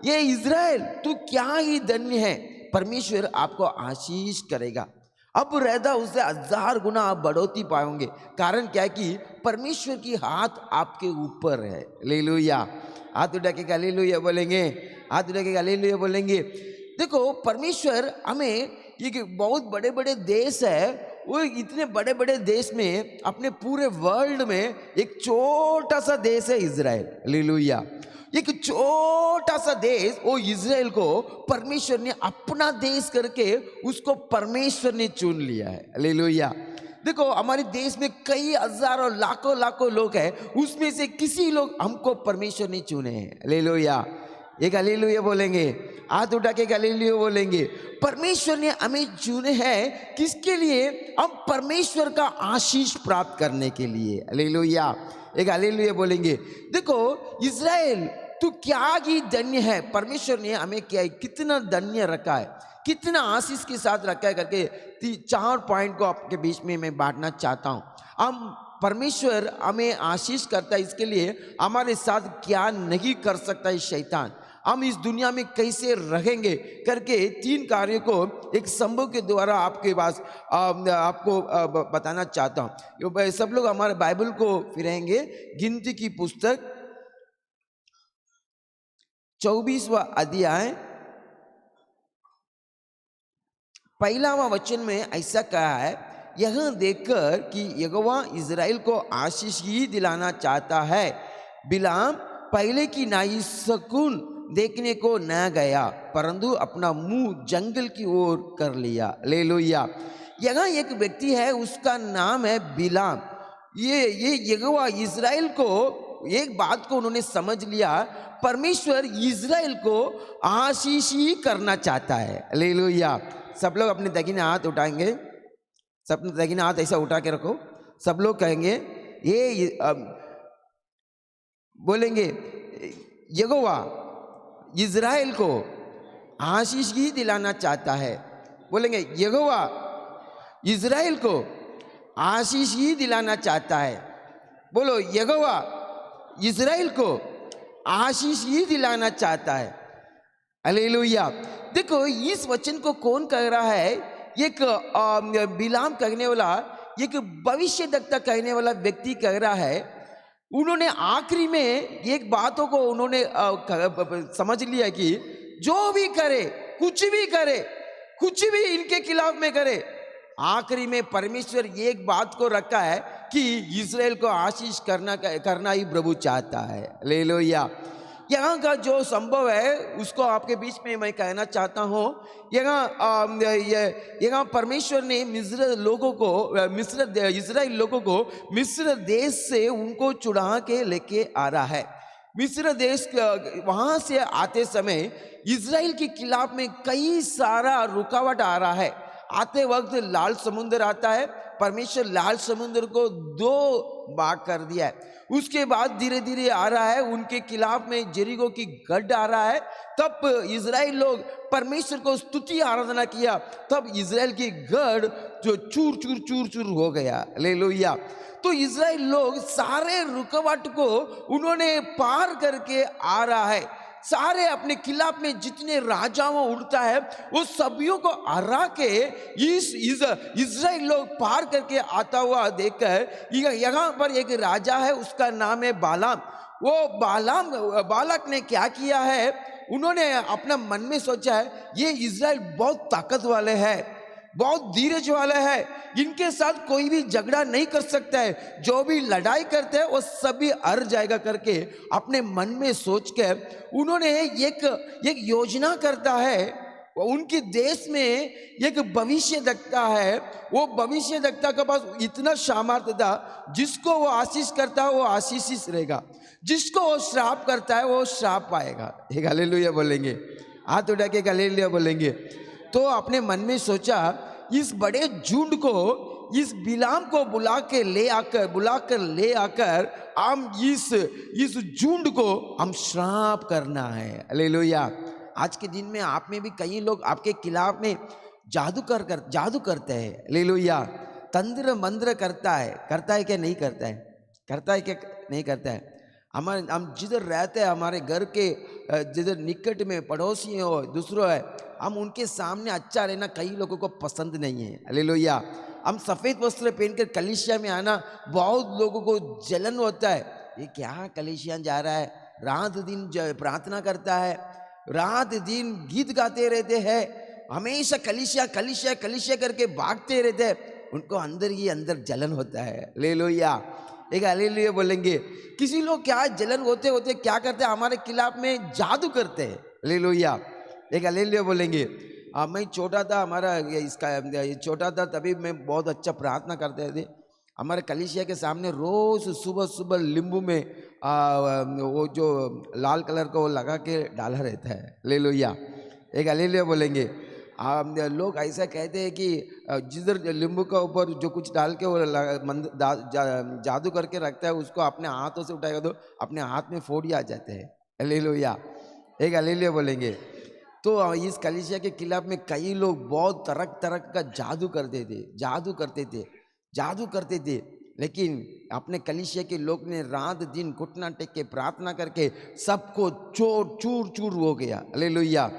ये इज़राइल तू क्या ही धन्य है। परमेश्वर आपको आशीष करेगा। अब रहता उससे 1000 गुना आप बढ़ोतरी पाओगे। कारण क्या है कि परमेश्वर की हाथ आपके ऊपर है। हालेलुया। हाथ उठा के हालेलुया बोलेंगे, हाथ उठा के हालेलुया बोलेंगे। देखो परमेश्वर हमें, ये बहुत बड़े बड़े देश है, वो इतने बड़े बड़े देश में, अपने पूरे वर्ल्ड में एक छोटा सा देश है इजराइल। हालेलुया। एक छोटा सा देश, वो इजराइल को परमेश्वर ने अपना देश करके उसको परमेश्वर ने चुन लिया है। हालेलुया। देखो हमारे देश में कई हजारों लाखों लाखों लोग हैं, उसमें से किसी लोग हमको परमेश्वर ने चुने हैं। हालेलुया। एक हालेलुया बोलेंगे, हाथ उठा के हालेलुया बोलेंगे। परमेश्वर ने हमें चुने हैं किसके लिए? हम परमेश्वर का आशीष प्राप्त करने के लिए। हालेलुया। एक हालेलुया बोलेंगे। देखो इजराइल तू क्या ही धन्य है, परमेश्वर ने हमें क्या कितना धन्य रखा है, कितना आशीष के साथ रखा है करके 4 पॉइंट को आपके बीच में मैं बांटना चाहता हूं। हम परमेश्वर हमें आशीष करता है, इसके लिए हमारे साथ क्या नहीं कर सकता है शैतान, हम इस दुनिया में कैसे रहेंगे करके 3 कार्यों को एक संभव के द्वारा आपके पास आपको बताना चाहता हूँ। सब लोग हमारे बाइबल को फिरेंगे। गिनती की पुस्तक 24वां अध्याय 1वां वचन में ऐसा कहा है, यह देखकर कि यहोवा इजराइल को आशीष ही दिलाना चाहता है, बिलाम पहले की नाई शकुन देखने को न गया, परंतु अपना मुंह जंगल की ओर कर लिया। हालेलुया। यहाँ एक व्यक्ति है, उसका नाम है बिलाम। ये यहोवा इजराइल को एक बात को उन्होंने समझ लिया, परमेश्वर इजराइल को आशीष ही करना चाहता है। हालेलुया। सब लोग अपने दाहिने हाथ उठाएंगे, सब दाहिने हाथ ऐसा उठा के रखो। सब लोग कहेंगे, ये बोलेंगे यहोवा इजराइल को आशीष ही दिलाना चाहता है। बोलेंगे यहोवा इजराइल को आशीष ही दिलाना चाहता है। बोलो यहोवा इजराइल को आशीष ही दिलाना चाहता है। हालेलुया। देखो इस वचन को कौन कह रहा है? एक बिलाम कहने वाला, एक भविष्यद्वक्ता कहने वाला व्यक्ति कह रहा है। उन्होंने आखिरी में एक बातों को उन्होंने समझ लिया कि जो भी करे, कुछ भी करे, कुछ भी इनके खिलाफ में करे, आखिरी में परमेश्वर एक बात को रखा है कि इजराइल को आशीष करना ही प्रभु चाहता है। हालेलुया। यहाँ का जो संभव है उसको आपके बीच में मैं कहना चाहता हूँ। यहाँ परमेश्वर ने इजराइल लोगों को मिस्र देश से उनको चुरा के लेके आ रहा है। मिस्र देश वहाँ से आते समय इजराइल के खिलाफ में कई सारा रुकावट आ रहा है। आते वक्त लाल समुद्र आता है, परमेश्वर लाल समुद्र को 2 भाग कर दिया है। उसके बाद धीरे धीरे आ रहा है उनके खिलाफ में जेरिको की गढ़ आ रहा है। तब इजराइल लोग परमेश्वर को स्तुति आराधना किया, तब इजराइल की गढ़ जो चूर चूर चूर चूर हो गया। हालेलुया। तो इजराइल लोग सारे रुकावट को उन्होंने पार करके आ रहा है। सारे अपने खिलाफ में जितने राजाओं उड़ता है वो सभियों को हरा के इजराइल लोग पार करके आता हुआ देखकर यहाँ पर एक राजा है, उसका नाम है बालाम। वो बालक ने क्या किया है, उन्होंने अपना मन में सोचा है ये इजराइल बहुत ताकत वाले हैं, बहुत धीरज वाले हैं, इनके साथ कोई भी झगड़ा नहीं कर सकता है, जो भी लड़ाई करते हैं वो सभी हार जाएगा करके अपने मन में सोच के उन्होंने एक योजना करता है। उनके देश में एक भविष्यद्वक्ता है, वो भविष्यद्वक्ता के पास इतना सामर्थ्य था, जिसको वो आशीष करता है वो आशीषित रहेगा, जिसको वो श्राप करता है वो श्राप पाएगा। एक हालेलुया बोलेंगे, हाथ उठा के हालेलुया बोलेंगे। तो अपने मन में सोचा इस बड़े झुंड को, इस बिलाम को बुलाकर ले आकर हम इस झुंड को हम श्राप करना है। हालेलुया। आज के दिन में आप में भी कई लोग आपके खिलाफ में जादू करते हैं। हालेलुया। तंत्र मंत्र करता है क्या नहीं करता है? करता है क्या नहीं करता है? हम जिधर रहते हैं हमारे घर के जिधर निकट में पड़ोसी हो दूसरों है, हम उनके सामने अच्छा रहना कई लोगों को पसंद नहीं है। हालेलुया। हम सफ़ेद वस्त्र पहनकर कलीसिया में आना बहुत लोगों को जलन होता है। ये क्या कलीसिया जा रहा है, रात दिन प्रार्थना करता है, रात दिन गीत गाते रहते हैं, हमेशा कलीसिया कलीसिया कलीसिया करके भागते रहते हैं, उनको अंदर ही अंदर जलन होता है। हालेलुया। एक हालेलुया बोलेंगे। किसी लोग क्या जलन होते होते क्या करते हैं, हमारे खिलाफ में जादू करते हैं। हालेलुया। एक हालेलुया बोलेंगे। मैं छोटा था, हमारा छोटा था तभी मैं बहुत अच्छा प्रार्थना करते थे। हमारे कलीसिया के सामने रोज सुबह सुबह नींबू में वो जो लाल कलर का वो लगा के डाला रहता है। हालेलुया। एक हालेलुया बोलेंगे। लोग ऐसा कहते हैं कि जिधर नींबू का ऊपर जो कुछ डाल के वो जादू करके रखता है, उसको अपने हाथों से उठाएगा तो अपने हाथ में फोड़ी आ जाते हैं। हालेलुया। एक हालेलुया बोलेंगे। तो इस कलीसिया के खिलाफ में कई लोग बहुत तरह तरह का जादू करते थे, लेकिन अपने कलीसिया के लोग ने रात दिन घुटना टेक के प्रार्थना करके सबको चूर चूर हो गया। हालेलुया।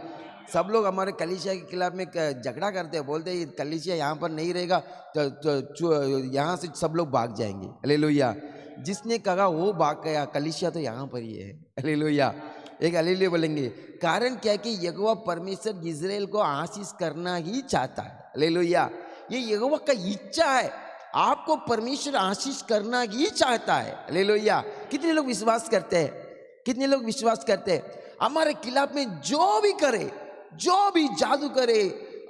सब लोग हमारे कलीसिया के खिलाफ में झगड़ा करते हैं, बोलते हैं कलीसिया यहाँ पर नहीं रहेगा तो यहाँ से सब लोग भाग जाएंगे। हालेलुया। जिसने कहा वो भाग गया, कलीसिया तो यहाँ पर ही है। हालेलुया। एक हालेलुया बोलेंगे। कारण क्या है कि यहोवा परमेश्वर इजराइल को आशीष करना ही चाहता है। हालेलुया। ये यहोवा का इच्छा है, आपको परमेश्वर आशीष करना ही चाहता है। हालेलुया। कितने लोग विश्वास करते हैं, कितने लोग विश्वास करते हैं हमारे खिलाफ में जो भी करे, जो भी जादू करे,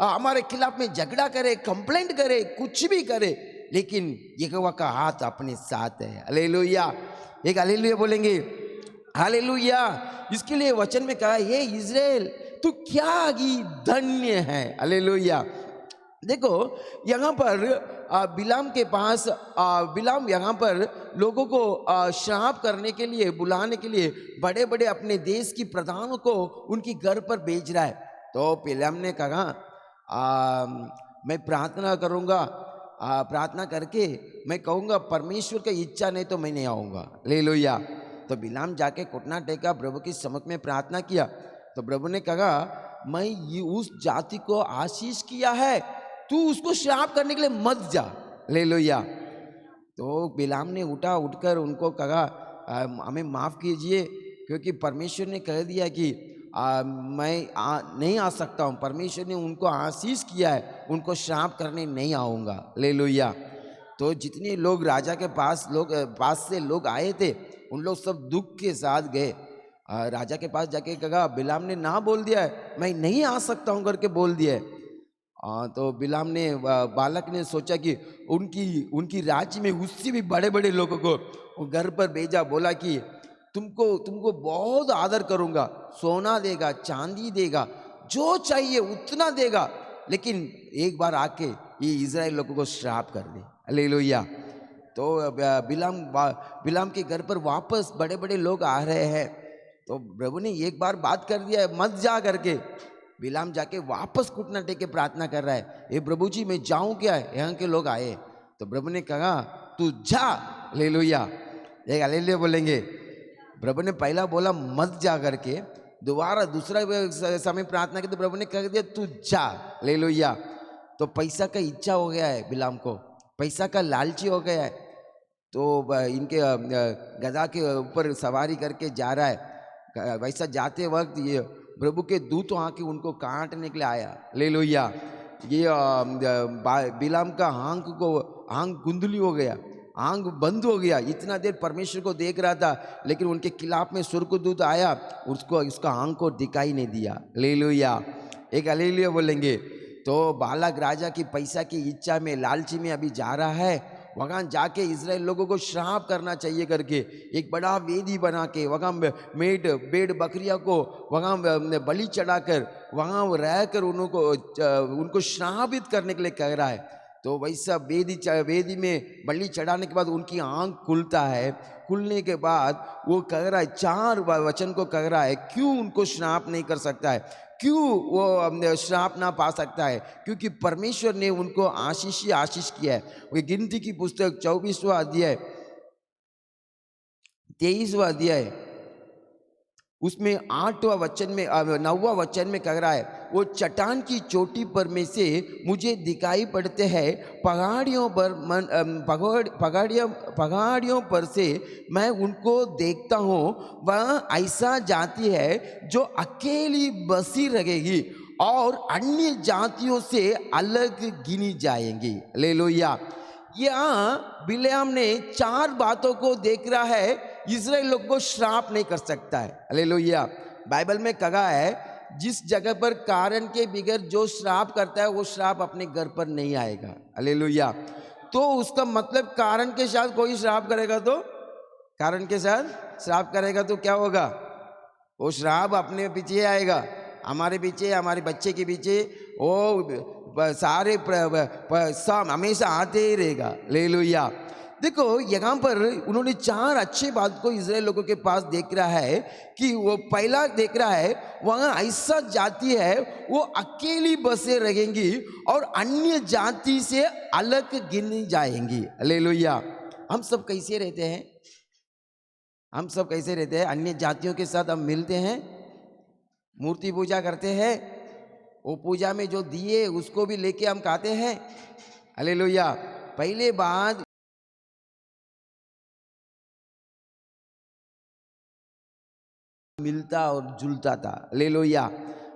हमारे खिलाफ में झगड़ा करे, कंप्लेंट करे, कुछ भी करे, लेकिन यहोवा का हाथ अपने साथ है। हालेलुया। एक हालेलुया बोलेंगे। हालेलुया। इसके लिए वचन में कहा, हे इज़राइल तू क्या ही धन्य है। हालेलुया। देखो यहाँ पर बिलाम के पास बिलाम यहाँ पर लोगों को श्राप करने के लिए, बुलाने के लिए बड़े बड़े अपने देश की प्रधानों को उनकी घर पर भेज रहा है। तो बिलाम ने कहा मैं प्रार्थना करूँगा, प्रार्थना करके मैं कहूँगा परमेश्वर की इच्छा नहीं तो मैं नहीं आऊँगा। हालेलुया। तो बिलाम जाके घुटना टेका, प्रभु की सम्मुख में प्रार्थना किया। तो प्रभु ने कहा मैं ये उस जाति को आशीष किया है, तू उसको श्राप करने के लिए मत जा। हालेलुया। तो बिलाम ने उठकर उनको कहा हमें माफ़ कीजिए, क्योंकि परमेश्वर ने कह दिया कि मैं नहीं आ सकता हूँ। परमेश्वर ने उनको आशीष किया है, उनको श्राप करने नहीं आऊँगा। हालेलुया। तो जितने लोग राजा के पास से लोग आए थे, उन लोग सब दुख के साथ गए। राजा के पास जाके कहा बिलाम ने ना बोल दिया है, मैं नहीं आ सकता हूँ करके बोल दिया है। तो बिलाम ने बालक ने सोचा कि उनकी राज्य में उससे भी बड़े बड़े लोगों को घर पर भेजा, बोला कि तुमको बहुत आदर करूँगा, सोना देगा, चांदी देगा, जो चाहिए उतना देगा, लेकिन एक बार आके ये इजराइल लोगों को श्राप कर दे। हालेलुया। तो बिलाम के घर पर वापस बड़े बड़े लोग आ रहे हैं। तो प्रभु ने एक बार बात कर दिया है, मत जा करके। बिलाम जाके वापस घुटना टेक के प्रार्थना कर रहा है, ये प्रभु जी मैं जाऊं क्या, यहाँ के लोग आए। तो प्रभु ने कहा तू जा। हालेलुया। एक हालेलुया बोलेंगे। प्रभु ने पहला बोला मत जा करके, दोबारा दूसरा समय प्रार्थना की तो प्रभु ने कह दिया तू जा। हालेलुया। तो पैसा का इच्छा हो गया है बिलाम को, पैसा का लालची हो गया है। तो इनके गधा के ऊपर सवारी करके जा रहा है। वैसा जाते वक्त ये प्रभु के दूत आके उनको काटने के लिए आया। हालेलुया। ये बिलाम का आंख गुंदली हो गया, आंख बंद हो गया। इतना देर परमेश्वर को देख रहा था, लेकिन उनके खिलाफ में स्वर्गदूत आया, उसका आंख को दिखाई नहीं दिया। हालेलुया। एक हालेलुया बोलेंगे। तो बालक राजा की पैसा की इच्छा में, लालची में अभी जा रहा है। वहाँ जाके इजराइल लोगों को श्राप करना चाहिए करके एक बड़ा वेदी बना के वहाँ भेड़ बकरियाँ को वहाँ बलि चढ़ाकर वहाँ रहकर उनको श्रापित करने के लिए कह रहा है। तो वैसा वेदी में बलि चढ़ाने के बाद उनकी आंख खुलता है। खुलने के बाद वो कह रहा है, 4 वचन को कह रहा है क्यों उनको श्राप नहीं कर सकता है, क्यों वो श्राप ना पा सकता है, क्योंकि परमेश्वर ने उनको आशीष ही आशीष किया है। वो गिनती की पुस्तक 24वां अध्याय 23वां अध्याय उसमें 8वां वचन में 9वां वचन में कह रहा है, वो चट्टान की चोटी पर में से मुझे दिखाई पड़ते हैं, पहाड़ियों पर से मैं उनको देखता हूँ। वह ऐसा जाति है जो अकेली बसी रहेगी और अन्य जातियों से अलग गिनी जाएंगी। हालेलुया। यहाँ बिलेआम ने 4 बातों को देख रहा है, इजराइल लोग को श्राप नहीं कर सकता है। हालेलुया। बाइबल में कहा है, जिस जगह पर कारण के बगैर जो श्राप करता है वो श्राप अपने घर पर नहीं आएगा। हालेलुया। तो उसका मतलब कारण के साथ कोई श्राप करेगा तो, कारण के साथ श्राप करेगा तो क्या होगा, वो श्राप अपने पीछे आएगा, हमारे पीछे, हमारे बच्चे के पीछे, वो सारे सब हमेशा आते ही रहेगा। हालेलुया। देखो यहाँ पर उन्होंने 4 अच्छे बात को इजराइल लोगों के पास देख रहा है कि वो पहला देख रहा है, वहाँ ऐसा जाति है वो अकेली बसे रहेंगी और अन्य जाति से अलग गिनी जाएंगी। हालेलुया। हम सब कैसे रहते हैं, हम सब कैसे रहते हैं, अन्य जातियों के साथ हम मिलते हैं, मूर्ति पूजा करते हैं, वो पूजा में जो दिए उसको भी लेके हम खाते हैं। हालेलुया। पहले बात मिलता और जुलता था। हालेलुया।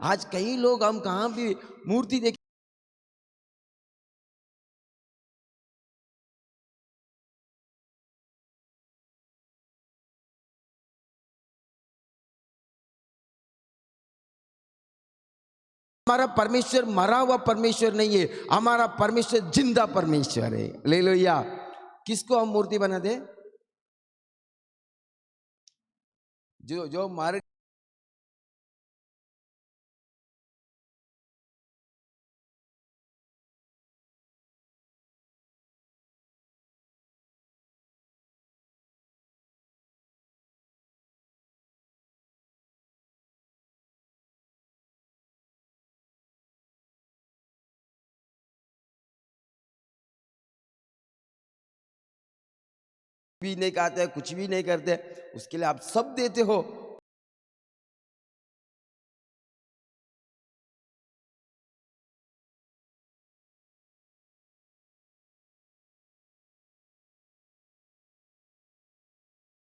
आज कई लोग हम कहाँ भी मूर्ति देख, हमारा परमेश्वर मरा हुआ परमेश्वर नहीं है, हमारा परमेश्वर जिंदा परमेश्वर है। हालेलुया। किसको हम मूर्ति बनाते, जो मर भी नहीं खाते, कुछ भी नहीं करते, उसके लिए आप सब देते हो।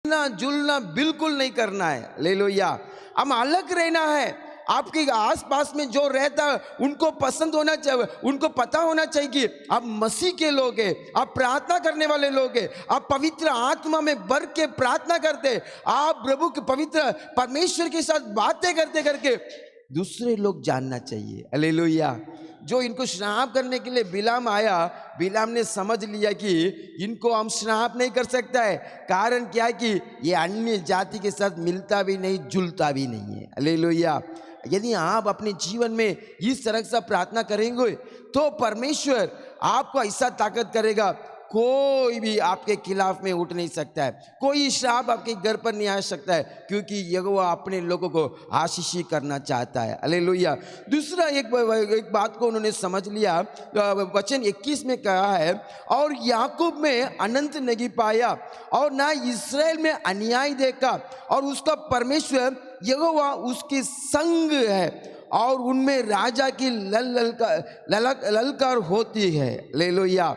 मिलना जुलना बिल्कुल नहीं करना है। हालेलुया। हम अलग रहना है। आपके आसपास में जो रहता है उनको पसंद होना चाहिए, उनको पता होना चाहिए कि आप मसीह के लोग हैं, आप प्रार्थना करने वाले लोग हैं, आप पवित्र आत्मा में भर के प्रार्थना करते, आप प्रभु के पवित्र परमेश्वर के साथ बातें करते करके दूसरे लोग जानना चाहिए। हालेलुया। जो इनको श्राप करने के लिए बिलाम आया, बिलाम ने समझ लिया कि इनको हम श्राप नहीं कर सकता है। कारण क्या है कि ये अन्य जाति के साथ मिलता भी नहीं, जुलता भी नहीं है। हालेलुया। यदि आप अपने जीवन में इस तरह से प्रार्थना करेंगे तो परमेश्वर आपको ऐसा ताकत करेगा, कोई भी आपके खिलाफ में उठ नहीं सकता है, कोई श्राप आपके घर पर नहीं आ सकता है, क्योंकि यहोवा अपने लोगों को आशीषित करना चाहता है। हालेलुया। दूसरा एक बात को उन्होंने समझ लिया, वचन 21 में कहा है, और याकूब में अनंत नहीं पाया और ना इस्राएल में अन्याय देखा, और उसका परमेश्वर यहोवा उसके संग है और उनमें राजा की ललकार होती है। हालेलुया।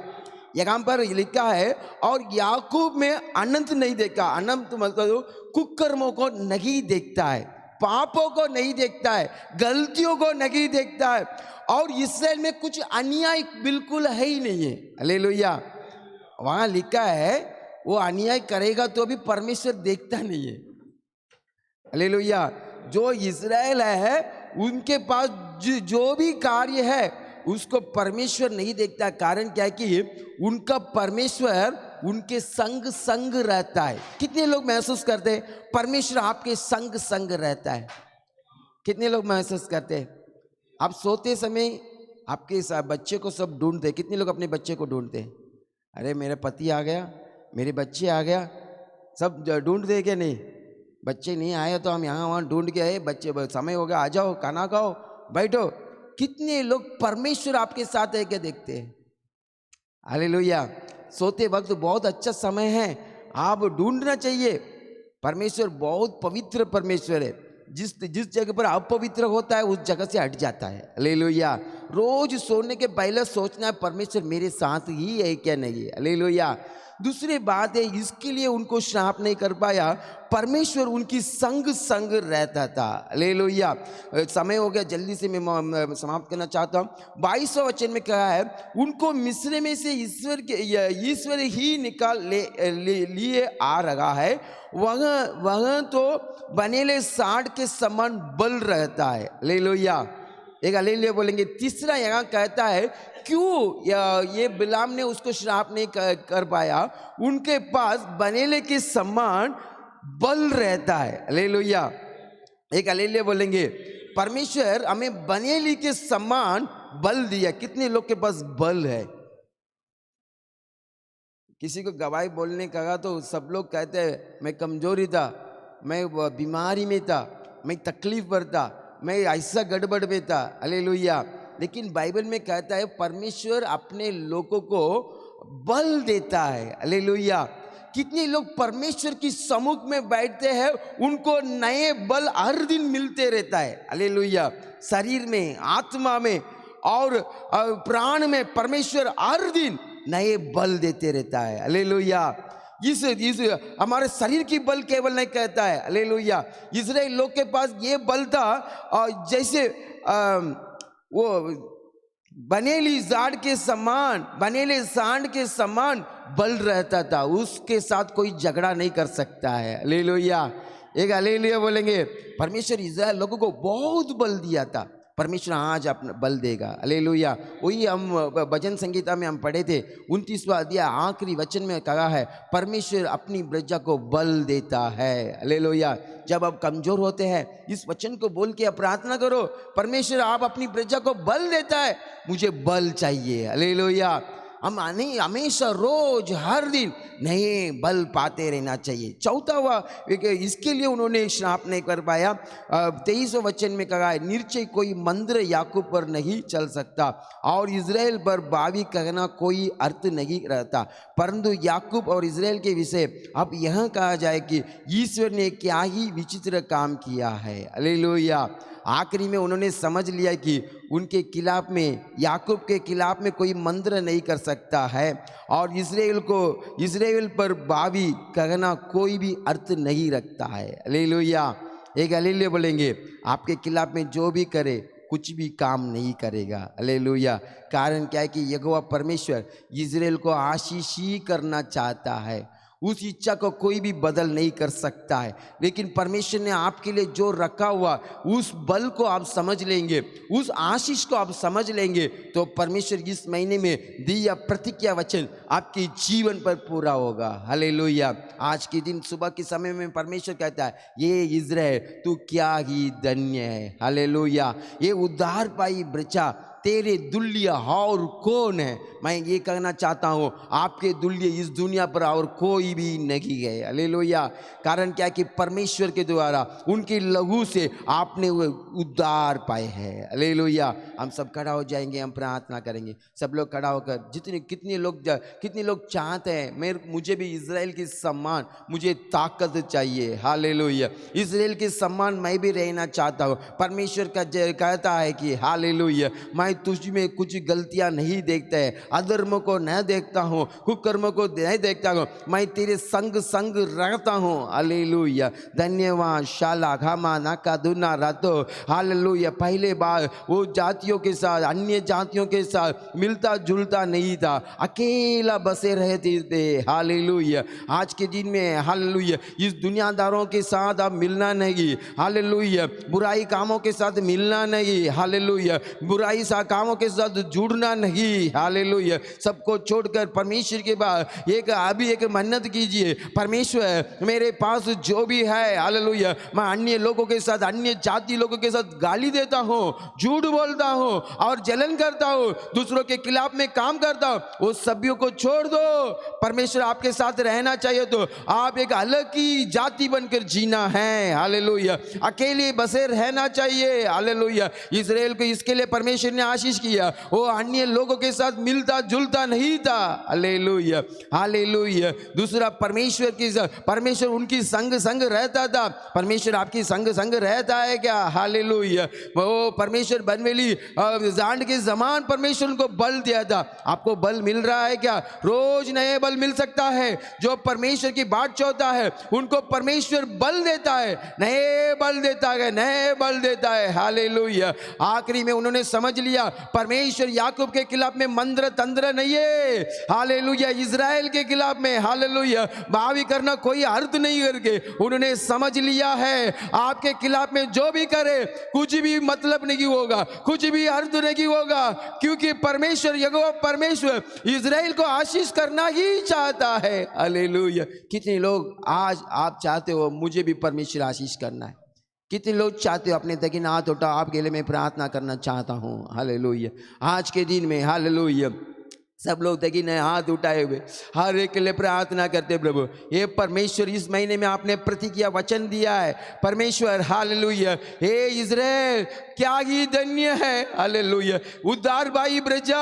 यहाँ पर लिखा है, और याकूब में अनंत नहीं देखा। अनंत मतलब कुकर्मों को नहीं देखता है, पापों को नहीं देखता है, गलतियों को नहीं देखता है, और इस्राएल में कुछ अन्याय बिल्कुल है ही नहीं है। हालेलुया। वहाँ लिखा है वो अन्याय करेगा तो भी परमेश्वर देखता नहीं है। हालेलुया। जो इस्राएल है उनके पास जो भी कार्य है उसको परमेश्वर नहीं देखता। कारण क्या है कि उनका परमेश्वर उनके संग संग रहता है। कितने लोग महसूस करते हैं परमेश्वर आपके संग संग रहता है? कितने लोग महसूस करते हैं? आप सोते समय आपके बच्चे को सब ढूंढते हैं। कितने लोग अपने बच्चे को ढूंढते हैं? अरे मेरा पति आ गया, मेरे बच्चे आ गया, सब ढूंढते क्या? नहीं, बच्चे नहीं आए तो हम यहाँ वहाँ ढूंढ के आए, बच्चे समय हो गया, आ जाओ, खाना खाओ, बैठो। कितने लोग परमेश्वर आपके साथ है क्या देखते हैं? हालेलुया। सोते वक्त बहुत अच्छा समय है, आप ढूंढना चाहिए। परमेश्वर बहुत पवित्र परमेश्वर है। जिस जिस जगह पर अपवित्र होता है उस जगह से हट जाता है। हालेलुया। रोज सोने के पहले सोचना है परमेश्वर मेरे साथ ही है क्या नहीं है। हालेलुया। दूसरी बात है, इसके लिए उनको श्राप नहीं कर पाया, परमेश्वर उनकी संग संग रहता था। हालेलुया। समय हो गया, जल्दी से मैं समाप्त करना चाहता हूँ। 22वें वचन में कहा है, उनको मिस्र में से ईश्वर ही निकाल लिए आ रहा है, वह तो बनेले सांड के समान बल रहता है। हालेलुया। एक हालेलुया बोलेंगे। तीसरा यहाँ कहता है, क्यों ये बिलाम ने उसको श्राप नहीं कर पाया, उनके पास बनेले के समान बल रहता है। हालेलुया। एक हालेलुया बोलेंगे। परमेश्वर हमें बनेली के समान बल दिया। कितने लोग के पास बल है? किसी को गवाही बोलने कहा तो सब लोग कहते हैं मैं कमजोरी था, मैं बीमारी में था, मैं तकलीफ पर था, मैं ऐसा गड़बड़ में था। हालेलुया। लेकिन बाइबल में कहता है परमेश्वर अपने लोगों को बल देता है। हालेलुया। कितने लोग परमेश्वर की सम्मुख में बैठते हैं, उनको नए बल हर दिन मिलते रहता है। हालेलुया। शरीर में, आत्मा में और प्राण में परमेश्वर हर दिन नए बल देते रहता है। हालेलुया। इस हमारे शरीर की बल केवल नहीं कहता है। हालेलुया। इस्राएल लोग के पास ये बल था, जैसे वो बनेली सांड के समान बल रहता था। उसके साथ कोई झगड़ा नहीं कर सकता है। हालेलुया। एक हालेलुया बोलेंगे। परमेश्वर इस्राएल लोगों को बहुत बल दिया था, परमेश्वर आज अपना बल देगा। हालेलुया। वही हम भजन संगीता में हम पढ़े थे, 29वां अध्याय आखिरी वचन में कहा है परमेश्वर अपनी प्रजा को बल देता है। हालेलुया। जब आप कमजोर होते हैं, इस वचन को बोल के आप प्रार्थना करो, परमेश्वर आप अपनी प्रजा को बल देता है, मुझे बल चाहिए। हालेलुया। हम हमेशा रोज हर दिन नए बल पाते रहना चाहिए। चौथा हुआ, इसके लिए उन्होंने श्राप नहीं कर पाया। 23वें वचन में कहा है, निश्चय कोई मंत्र याकूब पर नहीं चल सकता और इज़राइल पर बावी कहना कोई अर्थ नहीं रहता, परंतु याकूब और इज़राइल के विषय अब यह कहा जाए कि ईश्वर ने क्या ही विचित्र काम किया है। हालेलुया। आखिरी में उन्होंने समझ लिया कि उनके खिलाफ में, याकूब के खिलाफ में कोई मंत्र नहीं कर सकता है और इज़राइल पर बावी कहना कोई भी अर्थ नहीं रखता है। हालेलुया। एक हालेलुया बोलेंगे। आपके खिलाफ में जो भी करे कुछ भी काम नहीं करेगा। हालेलुया। कारण क्या है कि यहोवा परमेश्वर इज़राइल को आशीष ही करना चाहता है, उस इच्छा को कोई भी बदल नहीं कर सकता है। लेकिन परमेश्वर ने आपके लिए जो रखा हुआ उस बल को आप समझ लेंगे, उस आशीष को आप समझ लेंगे, तो परमेश्वर इस महीने में दिया प्रतिज्ञा वचन आपके जीवन पर पूरा होगा। हालेलुया। आज के दिन सुबह के समय में परमेश्वर कहता है, ये इज़राइल तू क्या ही धन्य है। हालेलुया। ये उद्धार पाई प्रजा तेरे दुल्य और कौन है? मैं ये कहना चाहता हूँ, आपके दुल्य इस दुनिया पर और कोई भी नहीं है। हालेलुया। कारण क्या कि परमेश्वर के द्वारा उनके लहू से आपने वो उद्धार पाए हैं। हालेलुया। हम सब खड़ा हो जाएंगे, हम प्रार्थना करेंगे। सब लोग खड़ा होकर, कितने लोग चाहते हैं मुझे भी इज़राइल के सम्मान, मुझे ताकत चाहिए। हालेलुया। इज़राइल के सम्मान मैं भी रहना चाहता हूँ। परमेश्वर का कहता है कि हालेलुया, मैं तुझ में कुछ गलतियां नहीं देखता है, अधर्म को न देखता हूँ, कुकर्म को नहीं देखता हूँ, मैं तेरे संग संग रहता हूँ। हालेलुया। धन्यवाद। शाला घामा नाका दुना रातो। हालेलुया। पहले बार वो जातियों के साथ, अन्य जातियों के साथ मिलता जुलता नहीं था, अकेला बसे रहते थे। हालेलुया। आज के दिन में हालेलुया, इस दुनियादारों के साथ अब मिलना नहीं। हालेलुया। बुराई कामों के साथ मिलना नहीं। हालेलुया। बुराई कामों के साथ जुड़ना नहीं। हालेलुया। सबको छोड़कर परमेश्वर के पास एक मन्नत कीजिए, परमेश्वर मेरे पास जो भी है, हालेलुया, मैं अन्य लोगों के साथ, अन्य जाति लोगों के साथ गाली देता हूँ, झूठ बोलता हूँ और जलन करता हूँ, दूसरों के खिलाफ में काम करता हूँ, वो सभी को छोड़ दो। परमेश्वर आपके साथ रहना चाहिए तो आप एक अलग की जाति बनकर जीना है। हालेलुया। अकेले बसे रहना चाहिए। हालेलुया। इज़राइल को इसके लिए परमेश्वर ने आशीष किया, वो अन्य लोगों के साथ मिलता जुलता नहीं था। Hallelujah, hallelujah. दूसरा, परमेश्वर उनकी संग संग रहता था। परमेश्वर आपकी संग संग रहता है क्या? हालेलुया। वो परमेश्वर बनवेली जांड के जमान परमेश्वर उनको बल दिया था। आपको बल मिल रहा है क्या? रोज नए बल मिल सकता है। जो परमेश्वर की बात चाहता है उनको परमेश्वर बल देता है, नए बल देता है, नए बल देता है। हालेलुया। आखिरी में उन्होंने समझ लिया परमेश्वर याकूब के खिलाफ में मंत्र तंत्र नहीं है। हालेलुया। इजराइल के खिलाफ में, हालेलुया, बावी करना कोई अर्थ नहीं करके उन्होंने समझ लिया है आपके खिलाफ में जो भी करे कुछ भी मतलब नहीं होगा, कुछ भी अर्थ नहीं होगा, क्योंकि परमेश्वर यहोवा परमेश्वर इजराइल को आशीष करना ही चाहता है। हालेलुया। कितने लोग आज आप चाहते हो मुझे भी परमेश्वर आशीष करना है? कितने लोग चाहते हो? अपने तक हाथ उठाओ, आपके लिए मैं प्रार्थना करना चाहता हूँ। हालेलुया। आज के दिन में, हालेलुया, सब लोग तक नए हाथ उठाए हुए हर एक के लिए प्रार्थना करते प्रभु। ये परमेश्वर इस महीने में आपने प्रतिज्ञा वचन दिया है परमेश्वर। हालेलुया। हे इज़राइल क्या ही धन्य है। हालेलुया। उद्धार भाई प्रजा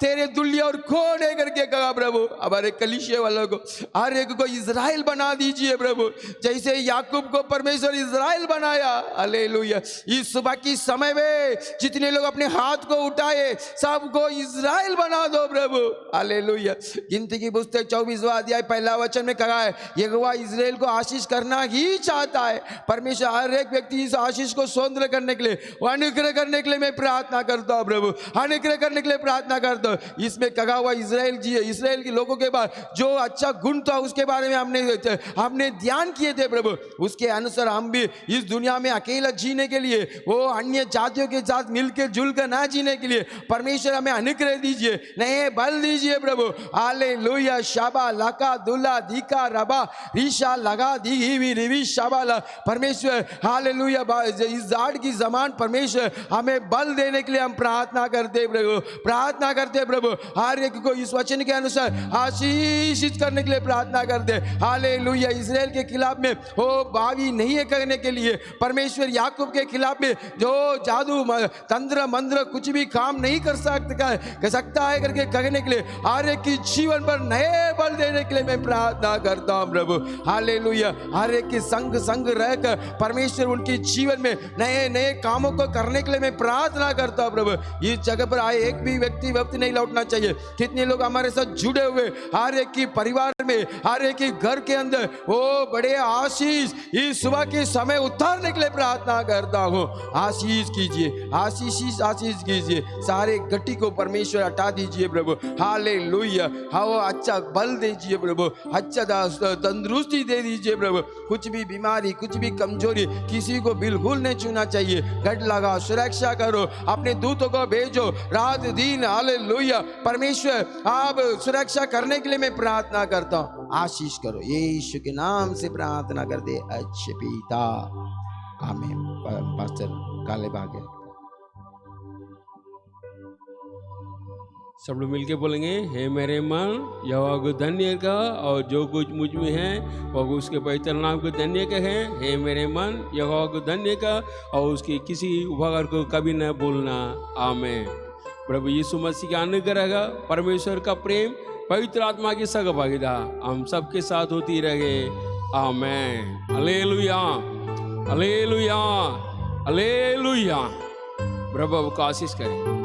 तेरे दुल्य और खोड़े करके कहा प्रभु। हमारे कलीसिया वालों को हर एक को इज़राइल बना दीजिए प्रभु, जैसे याकूब को परमेश्वर इज़राइल बनाया। हालेलुया। इस सुबह की समय में जितने लोग अपने हाथ को उठाए सबको इज़राइल बना दो प्रभु। हालेलुया। गिनती की पुस्तक 24वां अध्याय पहला वचन में कहा है यहोवा इज़राइल को आशीष करना ही चाहता है। परमेश्वर हर एक व्यक्ति इस आशीष को स्वतंत्र करने के लिए, अनुग्रह करने के लिए मैं प्रार्थना करता हूं प्रभु, अनुग्रह करने के लिए प्रार्थना करता हूं। इसमें कहा हुआ इज़राइल के लोगों के बाद जो अच्छा गुण था उसके बारे में हमने ध्यान किए थे प्रभु। उसके अनुसार हम भी इस दुनिया में अकेला जीने के लिए, वो अन्य जातियों के साथ मिलकर जुलकर ना जीने के लिए परमेश्वर हमें अनुग्रह दीजिए, नए बल दीजिए प्रभु। हालेलुया। शाबा लाका दुला दीका रबा रीशा लगा दी रिवी शाबाला। परमेश्वर हालेलुया इस जाड़ की जमान परमेश्वर हमें बल देने के लिए हम प्रार्थना करते प्रभु, प्रार्थना करते प्रभु। हर एक को इस वचन के अनुसार आशीषित करने के लिए प्रार्थना करते। हालेलुया। इज़राइल के खिलाफ में वो बावी नहीं है करने के लिए परमेश्वर याकूब के खिलाफ में जो जादू तंत्र मंत्र कुछ भी काम नहीं कर सकता है करके कहने के लिए हर एक की जीवन पर नए बल देने के लिए मैं प्रार्थना करता हूं प्रभु। हालेलुया। हर एक के संग संग रहकर परमेश्वर उनके जीवन में नए नए कामों को करने के लिए मैं प्रार्थना करता हूं प्रभु। इस जगह पर आए एक भी व्यक्ति नहीं लौटना चाहिए। कितने लोग हमारे साथ जुड़े हुए, हर एक की परिवार में, हर एक के घर के अंदर वो बड़े आशीष इस सुबह के समय उतारने के लिए प्रार्थना करता हूं। आशीष कीजिए, आशीष कीजिए। सारे गट्टी को परमेश्वर हटा दीजिए प्रभु। हालेलुया। हाँ, अच्छा बल दीजिए प्रभु, अच्छा तंदुरुस्ती दे दीजिए प्रभु। कुछ भी बीमारी, कुछ भी कमजोरी किसी को बिल्कुल नहीं छूना चाहिए। गढ़ लगा, सुरक्षा करो, अपने दूतों को भेजो रात दिन। हालेलुया। परमेश्वर आप सुरक्षा करने के लिए मैं प्रार्थना करता हूँ। आशीष करो, यीशु के नाम से प्रार्थना कर दे अच्छे पिता। आमीन। पास्टर काले भाग्य सब लोग मिलके बोलेंगे, हे मेरे मन यहोवा को धन्य का, और जो कुछ मुझ में है वह उसके पवित्र नाम को धन्य का है। हे मेरे मन यहोवा को धन्य का, और उसके किसी उपकार को कभी न भूलना। आमीन। प्रभु यीशु मसीह का अनुग्रह का, परमेश्वर का प्रेम, पवित्र आत्मा की सहभागिता हम सबके साथ होती रहे। आमीन। Hallelujah, hallelujah, hallelujah. प्रभु आपको आशीष करें।